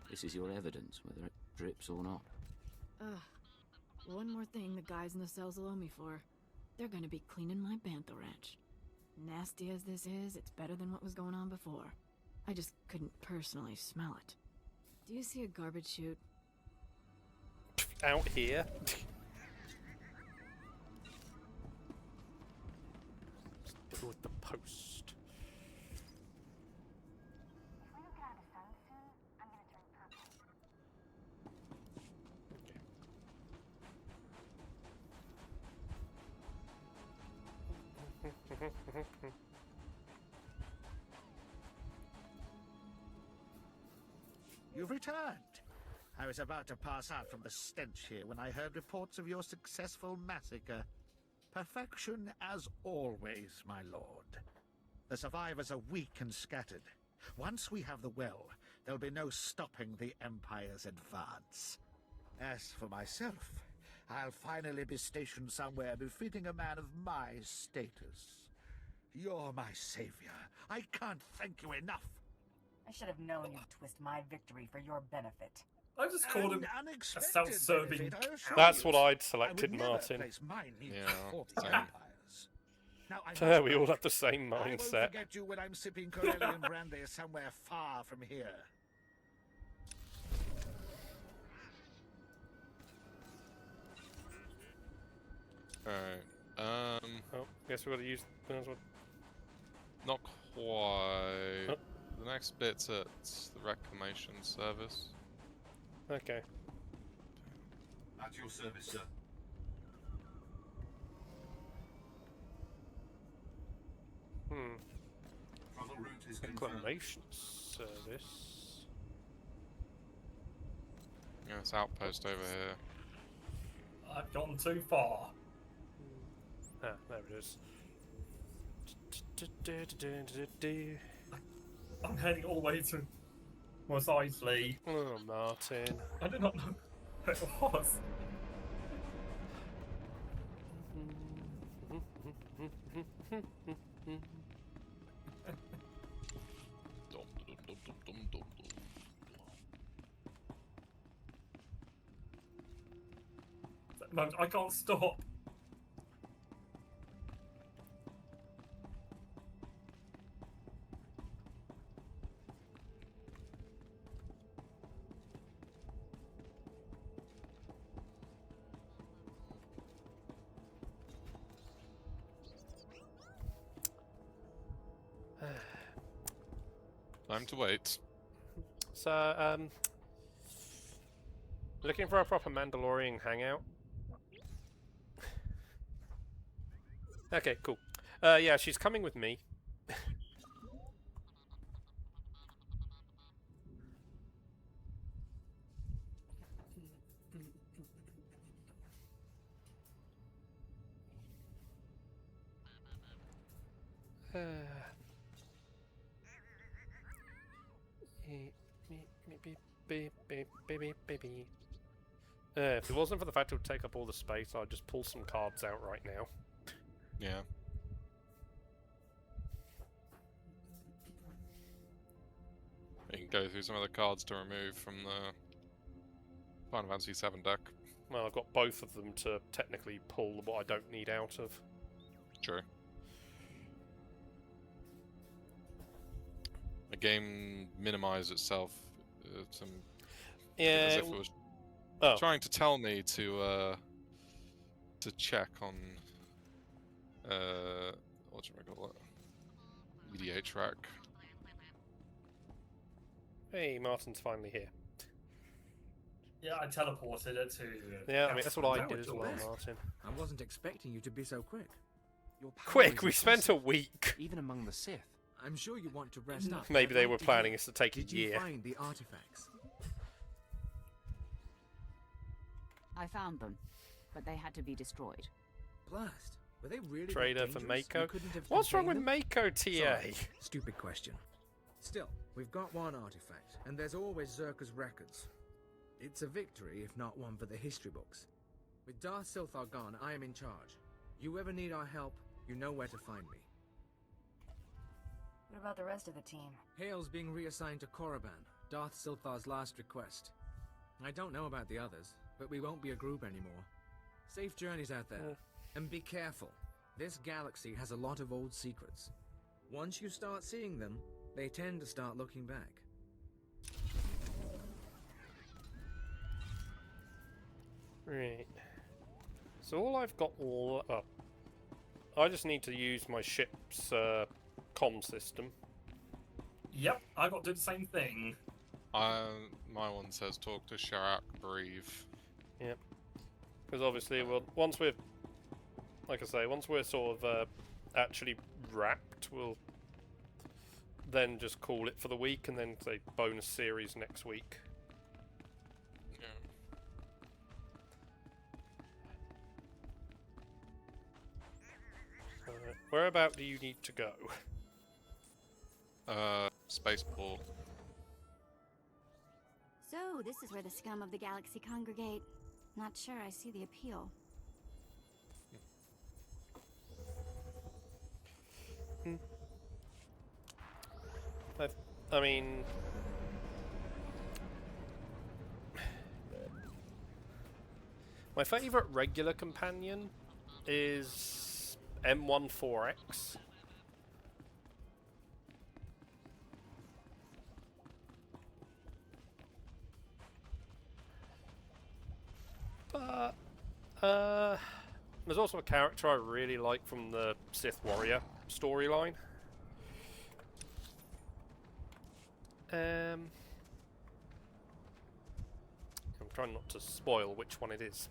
This is your evidence, whether it drips or not. Ugh. One more thing the guys in the cells will owe me for. They're gonna be cleaning my bantha ranch. Nasty as this is, it's better than what was going on before. I just couldn't personally smell it. Do you see a garbage chute? Out here? Deal with the post. You've returned. I was about to pass out from the stench here when I heard reports of your successful massacre. Perfection as always, my lord. The survivors are weak and scattered. Once we have the well, there'll be no stopping the Empire's advance. As for myself, I'll finally be stationed somewhere befitting a man of my status. You're my savior. I can't thank you enough. I should have known you'd twist my victory for your benefit. I just called him An a unexpected self-serving. benefit, I assure That's you. what I'd I would selected, never Martin. place my needs Yeah, before the same. Empire's. Now, I So must we all go. have the same I won't mindset. forget you when I'm sipping Corellian brandy somewhere far from here. Alright. Oh, guess we got to use. Not quite. The next bit's at the reclamation service. Okay. At your service, sir. Travel route is confirmed. Reclamation service. Yeah, it's outpost over here. I've gone too far. Ah, there it is. I'm heading all the way to Mos Eisley. Oh, Martin. I did not know where it was. No, I can't stop. Time to wait. So, looking for a proper Mandalorian hangout. Okay, cool. Yeah, she's coming with me. If it wasn't for the fact it would take up all the space, I'd just pull some cards out right now. Yeah. You can go through some of the cards to remove from the Final Fantasy VII deck. Well, I've got both of them to technically pull what I don't need out of. True. The game minimized itself as if it was trying to tell me to check on what do we call it? EDH rack. Hey, Martin's finally here. Yeah, I teleported it to. Yeah, I mean that's what I did as well, Martin. I wasn't expecting you to be so quick. Quick, we spent a week. Even among the Sith. I'm sure you want to rest up. Maybe they were planning us to take a Did year. you find the artifacts? I found them, but they had to be destroyed. Blast. Were they really that Trader for dangerous? Mako. You couldn't have What's wrong with contained them? Mako TA? Sorry, stupid question. Still, we've got one artifact, and there's always Zerka's records. It's a victory, if not one for the history books. With Darth Silthar gone, I am in charge. You ever need our help, you know where to find me. What about the rest of the team? Hale's being reassigned to Korriban, Darth Silthar's last request. I don't know about the others, but we won't be a group anymore. Safe journeys out there. And be careful. This galaxy has a lot of old secrets. Once you start seeing them, they tend to start looking back. Right. So all I've got I just need to use my ship's comm system. Yep, I got to do the same thing. My one says talk to Sharak, breathe. Yep. Because obviously, once we're, like I say, once we're sort of actually wrapped, we'll then just call it for the week, and then say bonus series next week. Whereabout do you need to go? Spaceport. So, this is where the scum of the galaxy congregate. Not sure I see the appeal. I mean, my favourite regular companion is M14X. But there's also a character I really like from the Sith Warrior storyline. I'm trying not to spoil which one it is.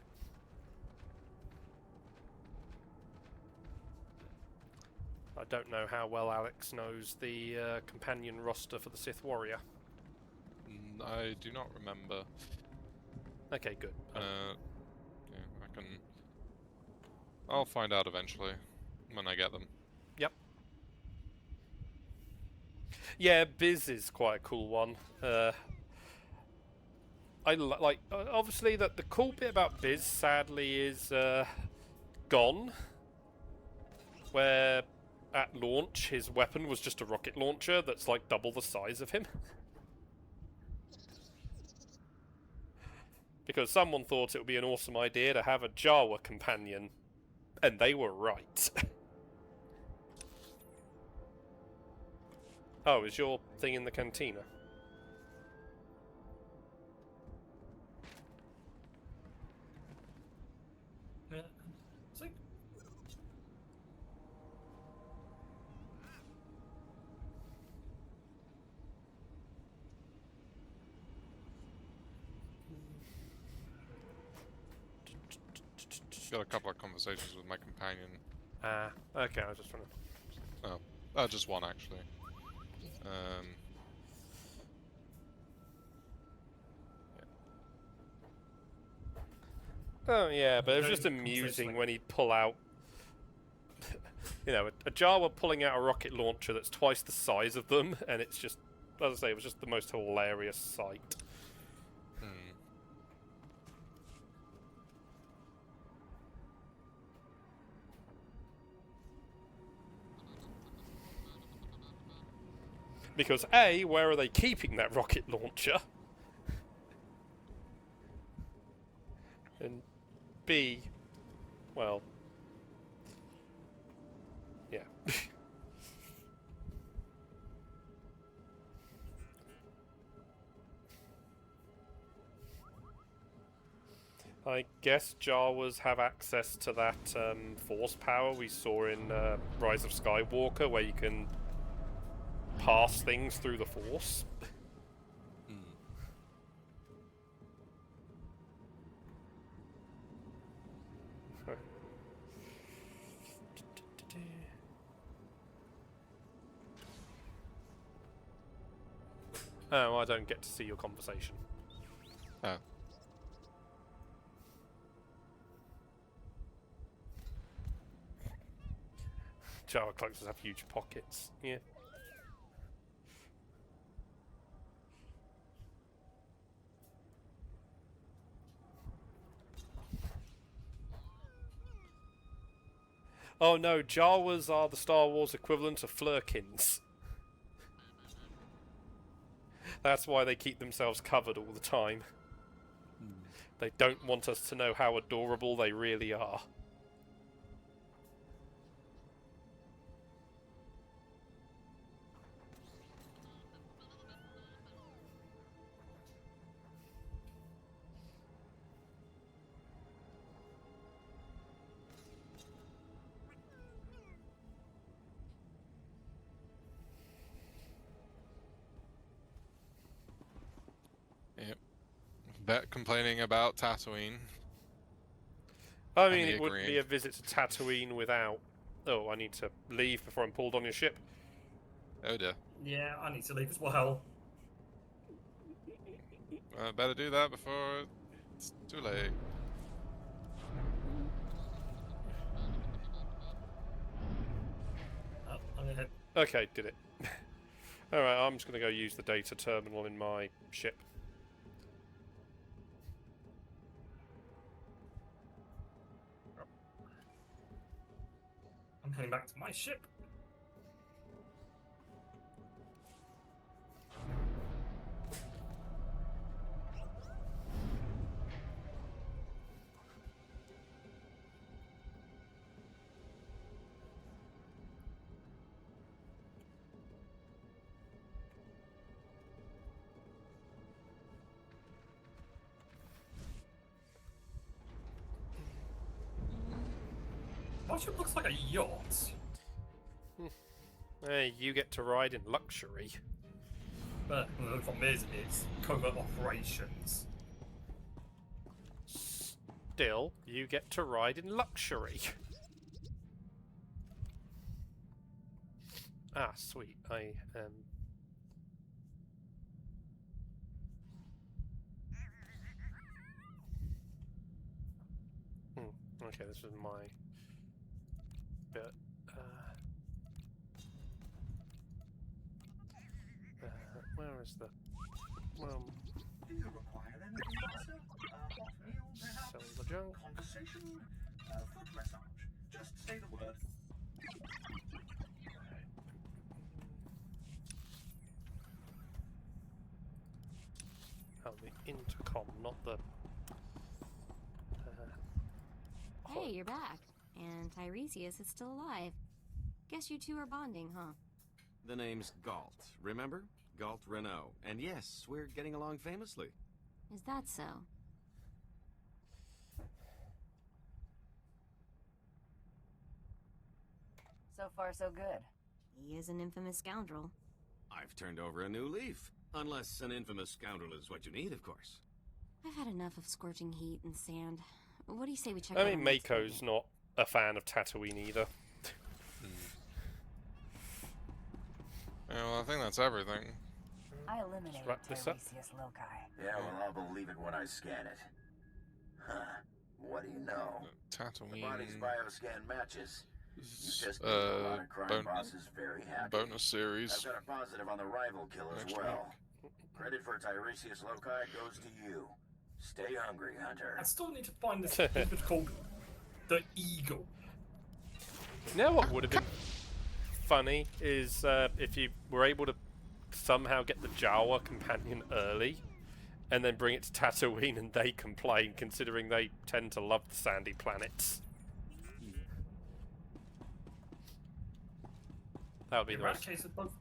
I don't know how well Alex knows the companion roster for the Sith Warrior. I do not remember. Okay, good. Yeah, I can. I'll find out eventually when I get them. Yep. Yeah, Biz is quite a cool one. I like obviously that the cool bit about Biz sadly is gone. Where at launch his weapon was just a rocket launcher that's like double the size of him. Because someone thought it would be an awesome idea to have a Jawa companion, and they were right. Oh, is your thing in the cantina? Yeah. So, Got a couple of conversations with my companion. Okay, I was just trying to... Just one actually. Oh yeah, but it was just amusing when he'd pull out, you know, a Jawa pulling out a rocket launcher that's twice the size of them, and it's just, as I say, it was just the most hilarious sight. Because A, where are they keeping that rocket launcher? And B, well, yeah. I guess Jawas have access to that force power we saw in Rise of Skywalker, where you can pass things through the force. Oh, I don't get to see your conversation. Oh. Jawa cloaks have huge pockets. Yeah. Oh no, Jawas are the Star Wars equivalent of Flurkins. That's why they keep themselves covered all the time. They don't want us to know how adorable they really are. Yep. Bet complaining about Tatooine. I mean, it wouldn't be a visit to Tatooine without... Oh, I need to leave before I'm pulled on your ship. Oh dear. yeah, I need to leave as well. Better do that before it's too late. Oh, I'm gonna head. Okay, did it. Alright, I'm just going to go use the data terminal in my ship. I'm heading back to my ship. Starship looks like a yacht. Hey, you get to ride in luxury. But the problem is, it's covert operations. Still, you get to ride in luxury. Ah, sweet. I Okay, this is my bit. Where is the? Well, Do you require anything, Master? Hot meal, perhaps? sell the junk. Conversation? Foot massage? Just say the word. Oh, the intercom, not the. Hey, you're back. And Tiresias is still alive. Guess you two are bonding, huh? The name's Galt, remember? Galt Renault. And yes, we're getting along famously. Is that so? So far, so good. He is an infamous scoundrel. I've turned over a new leaf. Unless an infamous scoundrel is what you need, of course. I've had enough of scorching heat and sand. What do you say we check I out mean, our next Mako's target? not a fan of Tatooine either. Yeah, well, I think that's everything. I eliminated wrap this up. Tiresias Loci. Yeah, well, I'll believe it when I scan it. Huh. What do you know? Tatooine. The body's bioscan matches. You just made a lot of crime bosses very happy. Bonus series. I've got a positive on the rival kill as Next well. Credit for Tiresias Loci goes to you. Stay hungry, Hunter. I still need to find this stupid called the Eagle. You know what would have been funny is if you were able to somehow get the Jawa companion early and then bring it to Tatooine and they complain, considering they tend to love the sandy planets. That would be In the that most... case, it's both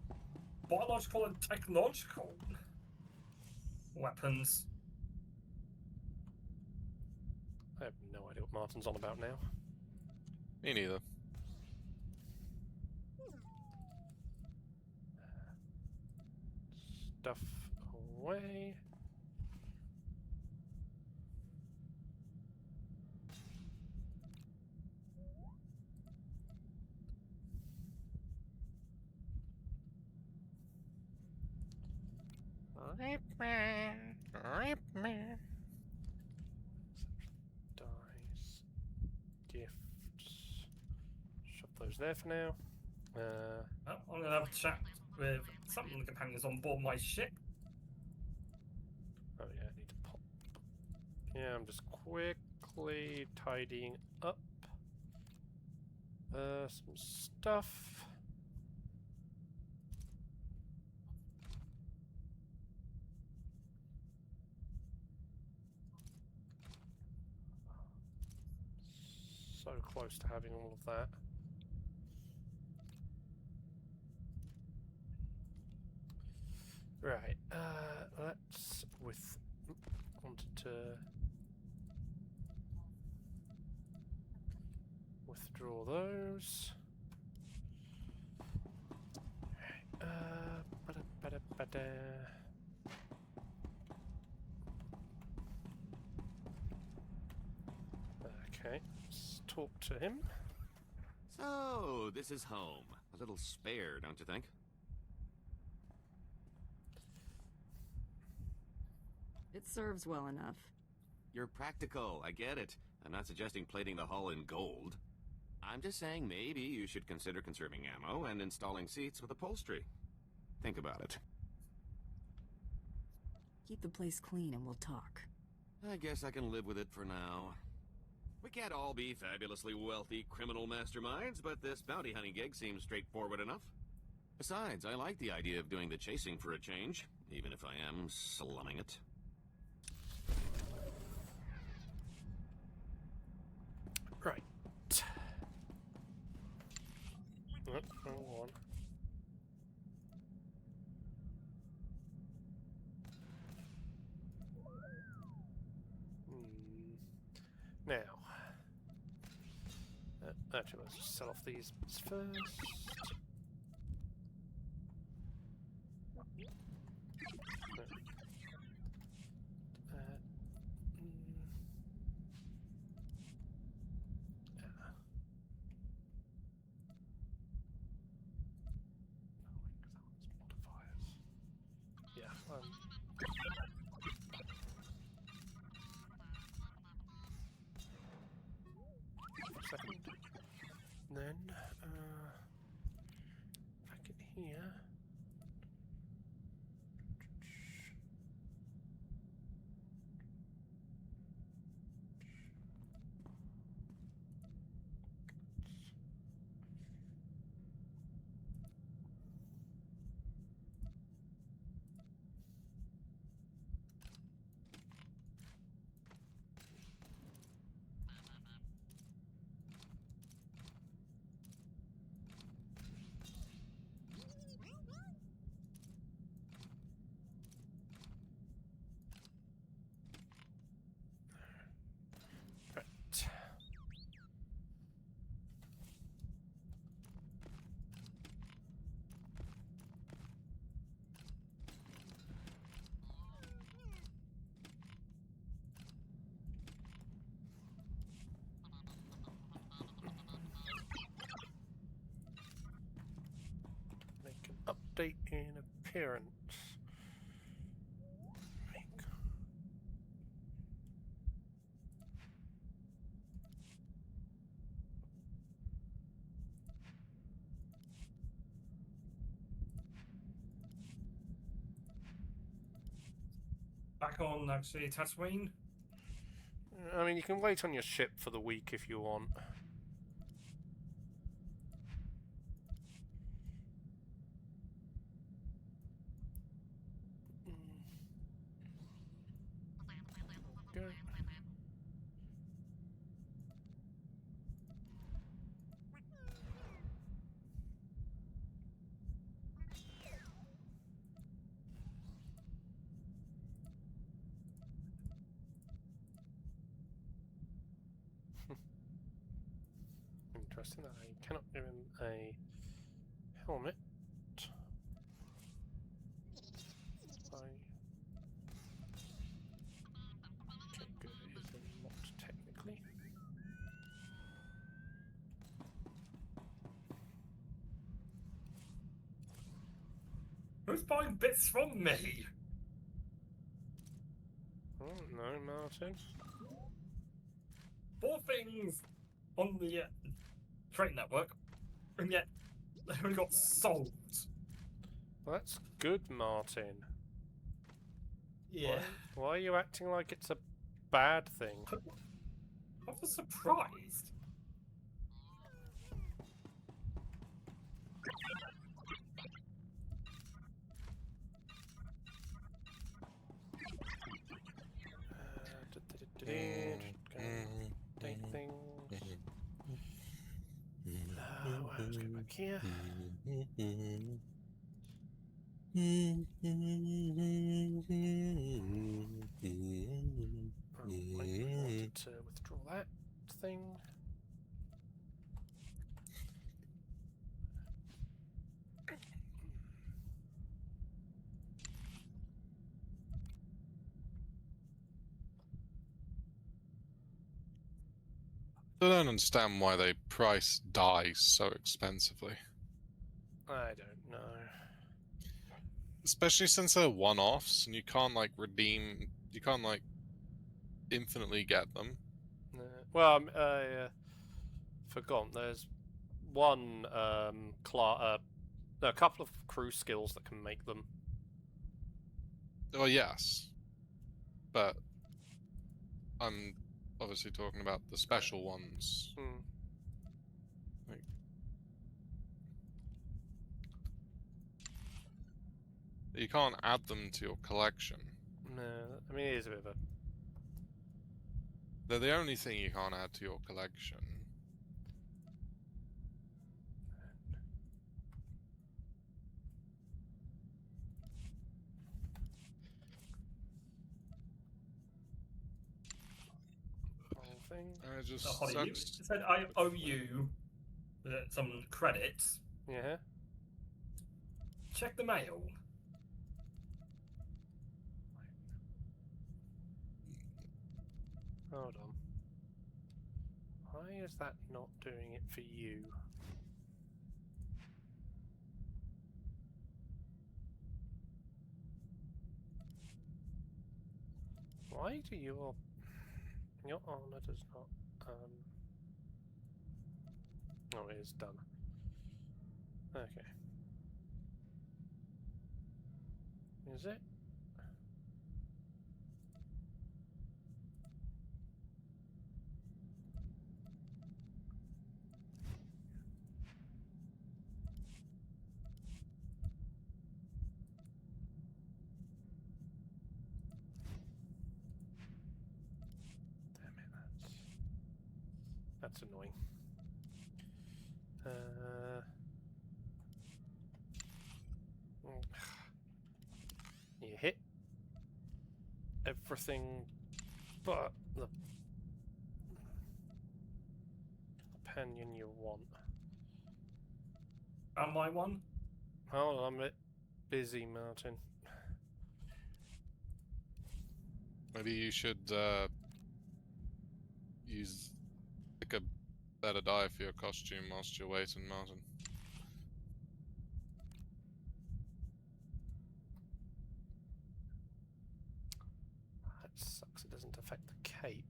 biological and technological weapons. I have no idea what Martin's on about now. Me neither. Stuff away. Dice. Gifts. Shove those there for now. Oh, I'm gonna have a chat with some of the companions on board my ship. Oh yeah, I need to pop. Yeah, I'm just quickly tidying up some stuff. So close to having all of that. Right, let's wanted to withdraw those. Bada. Okay, let's talk to him. So, this is home. A little spare, don't you think? It serves well enough. You're practical, I get it. I'm not suggesting plating the hull in gold. I'm just saying maybe you should consider conserving ammo and installing seats with upholstery. Think about it. Keep the place clean and we'll talk. I guess I can live with it for now. We can't all be fabulously wealthy criminal masterminds, but this bounty hunting gig seems straightforward enough. Besides, I like the idea of doing the chasing for a change, even if I am slumming it. Right. Oh, hold on. Now, Actually, let's just sell off these bits first. Yeah. Second. Then, back in here. Make an update in appearance. Back on, actually, Tatooine. I mean, you can wait on your ship for the week if you want. Go. Interesting that I cannot give him a helmet. Okay, good. It is unlocked technically. Who's buying bits from me? Oh no, Martin. 4 things on the trade network, and yet they only got sold. Well, that's good, Martin. Yeah. Why are you acting like it's a bad thing? I was surprised. Date things. Let's go back here. I wanted to withdraw that thing. I don't understand why they price dice so expensively. I don't know. Especially since they're one-offs and you can't like redeem, you can't like infinitely get them. Well, I forgot. There's one a couple of crew skills that can make them. Oh yes, but I'm obviously talking about the special ones. Like, you can't add them to your collection. No, I mean it is a bit of a. They're the only thing you can't add to your collection. Whole thing. thing. I just Oh, Holly, you said I owe you some credits. Yeah. Check the mail. Hold on. Why is that not doing it for you? Why do your armor does not oh, it is done. Okay. Is it? That's annoying. You hit everything but the companion you want. Am I one? Hold on, I'm a bit busy, Martin. Maybe you should use pick a better dye for your costume whilst you're waiting, Martin. That sucks. It doesn't affect the cape.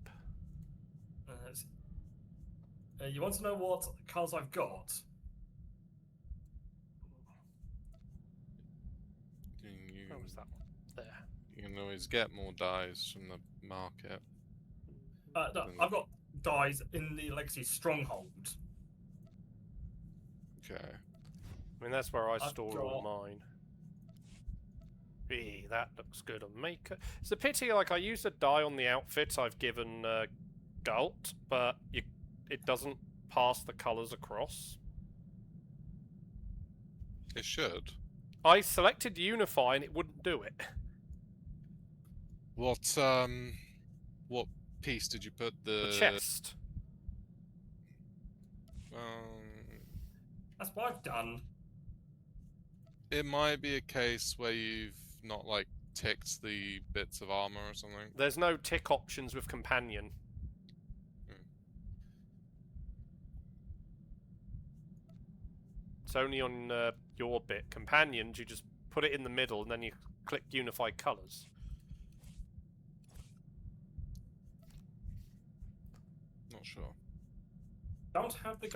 You want to know what colours I've got? Where was that one? There. You can always get more dyes from the market. No, I've got dyes in the Legacy Stronghold. Okay. I mean, that's where I store all mine. That looks good on Maker. It's a pity, like, I used a dye on the outfit I've given Galt, but it doesn't pass the colours across. It should. I selected Unify and it wouldn't do it. What piece did you put The chest. That's what I've done. It might be a case where you've not, like, ticked the bits of armor or something. There's no tick options with Companion. It's only on your bit. Companions, you just put it in the middle and then you click Unify Colours. Not sure. Don't have the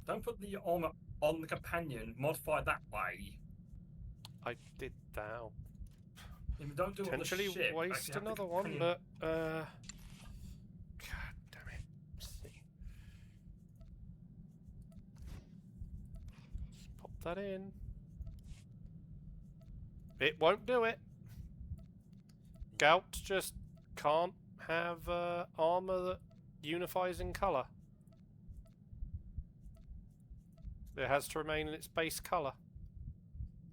don't put the armor on the companion. Modify that way. I did that. If you don't do it on the Potentially ship, waste actually have the another one, companion- but God damn it. Let's see. Let's pop that in. It won't do it. Gout just can't have armor that unifies in color. It has to remain in its base color.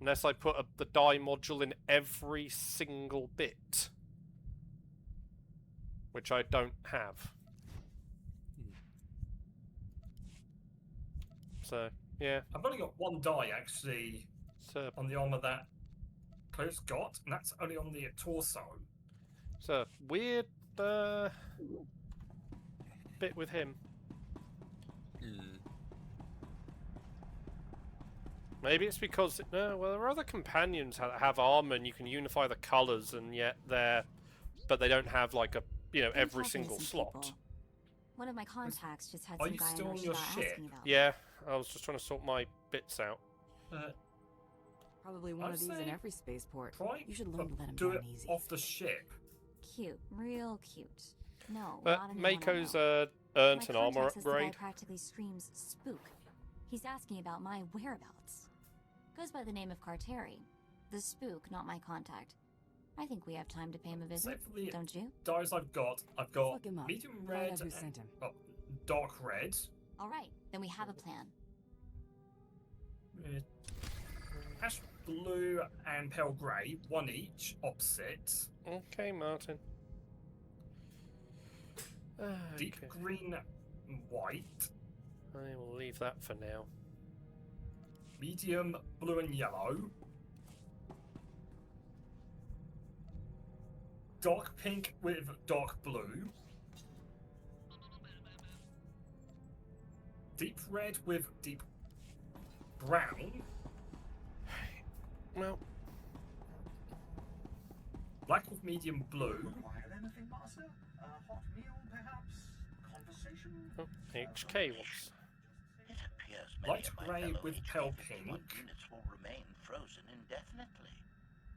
Unless I put the dye module in every single bit. Which I don't have. So, yeah. I've only got one die actually on the armor that Chloe's got, and that's only on the torso. It's a weird bit with him. Maybe it's because well, there are other companions that have armor and you can unify the colors, and yet but they don't have like a every single slot. One of my contacts just had Are some you guy still on on your Rashida ship? asking about Yeah, I was just trying to sort my bits out. Probably one of these in every spaceport. You should learn to let him Do down it easy. off the ship. Cute, real cute. No, But not anyone I Mako's know. earned My an armor contact says the guy upgrade. practically screams spook. He's asking about my whereabouts. Goes by the name of Carteri. The spook, not my contact. I think we have time to pay him a visit, Except for the don't you? dyes I've got Look him up. medium Find red, out who sent him. dark red, All right, then we have a plan. ash blue, and pale grey, one each, opposite. Okay, Martin. Deep green and white. I will leave that for now. Medium blue and yellow. Dark pink with dark blue. Deep red with deep brown. Well, black with medium blue. Require anything, Master? A hot meal, perhaps? Conversation? Oh, HK wants. It appears many Light of my grey fellow with HK pale 51 pink. units will remain frozen indefinitely.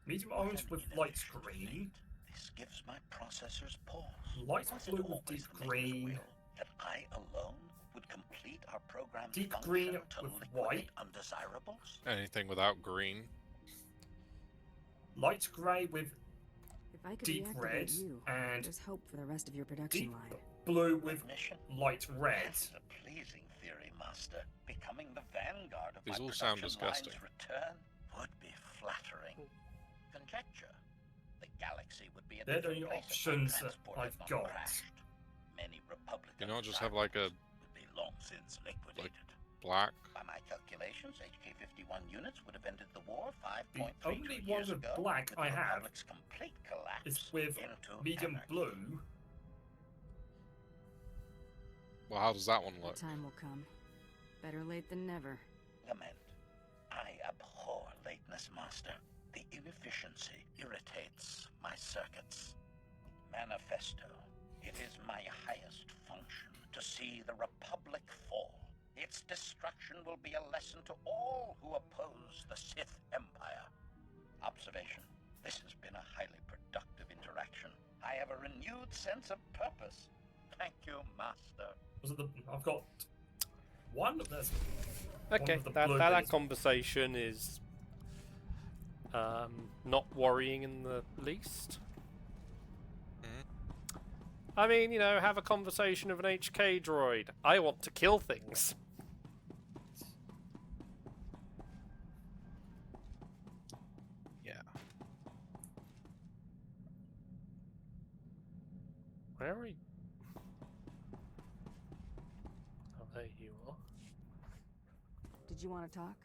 Medium orange with light green. This gives my processors pause. Light Was it blue with always deep the Maker's green. will that I alone would complete our program's Deep function green to with liquidate white. undesirables? Anything without green. Light grey with If I could deep reactivate red you, and there's hope for the rest of your production deep line. blue with light red. That's a pleasing theory, Master. Becoming the vanguard of These my all sound production disgusting. line's return would be flattering. Conjecture. The galaxy would be a They're the different only place if my options that transport I've had not got. crashed. Many Republican You not just have like a would be long since liquidated. black. By my calculations, HK-51 units would have ended the war The 5.32 only one years with ago, black with I the have Republic's complete collapse is with into medium anarchy. blue. Well, how does that one look? The time will come. Better late than never. Lament. I abhor lateness, Master. The inefficiency irritates my circuits. Manifesto. It is my highest function to see the Republic fall. Its destruction will be a lesson to all who oppose the Sith Empire. Observation. This has been a highly productive interaction. I have a renewed sense of purpose. Thank you, Master. Was it the? I've got one. There's Okay, one with the that blue that bits. conversation is not worrying in the least. I mean, you know, have a conversation with an HK droid. I want to kill things. Yeah. Where are you? Oh, there you are. Did you want to talk?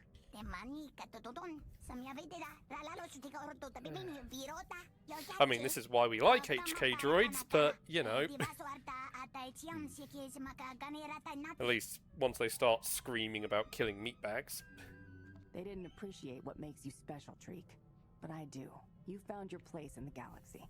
I mean, this is why we like HK droids, but, you know, at least once they start screaming about killing meatbags. They didn't appreciate what makes you special, Treek. But I do. You found your place in the galaxy.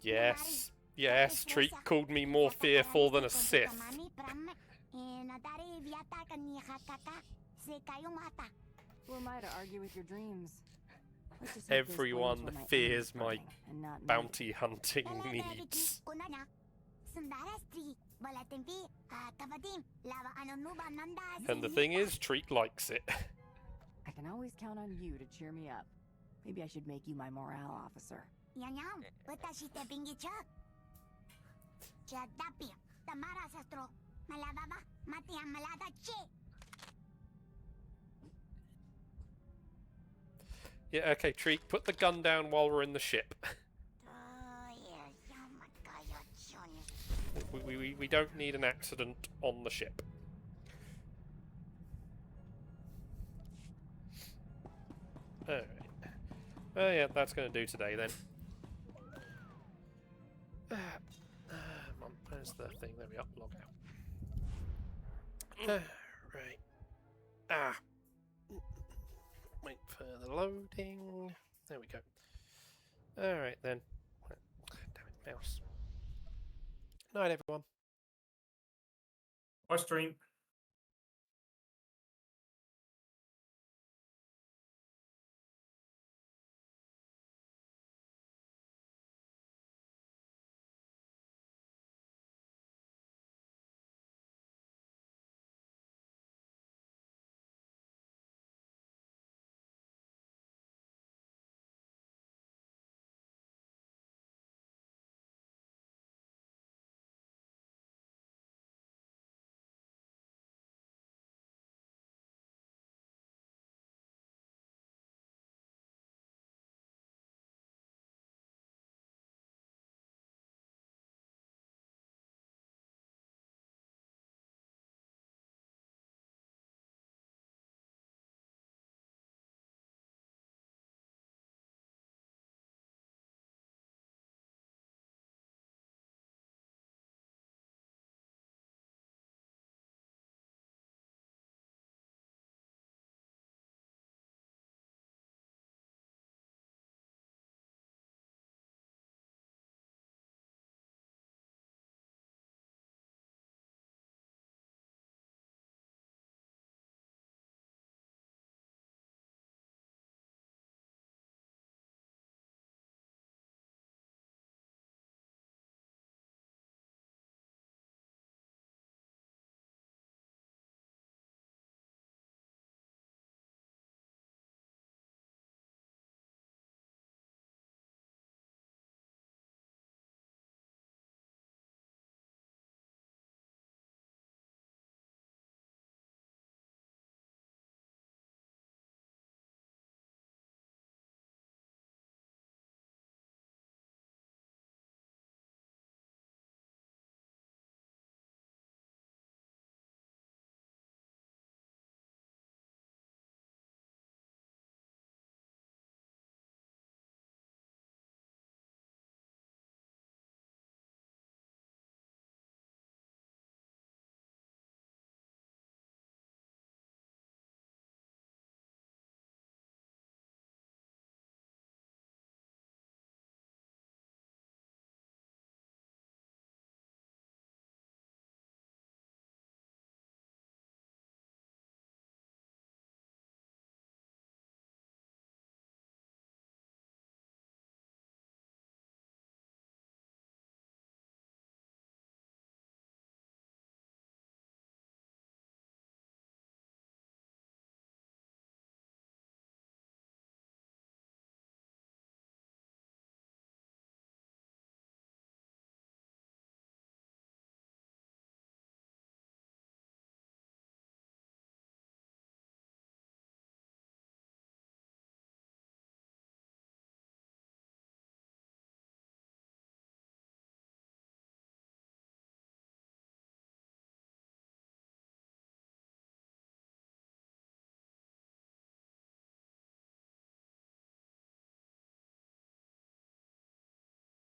Yes, yes, Treek called me more fearful than a Sith. Who am I to argue with your dreams? Let's just hope this Everyone blames where my fears enemy's my burning, and not me. bounty hunting needs. And the thing is, Treek likes it. I can always count on you to cheer me up. Maybe I should make you my morale officer. Yeah, okay, Treek, put the gun down while we're in the ship. We don't need an accident on the ship. Alright. Oh yeah, that's going to do today then. Where's the thing? There we are. Log out. Right. Ah. Wait for the loading. There we go. Alright then. Damn it, mouse. Night, everyone. Bye, stream.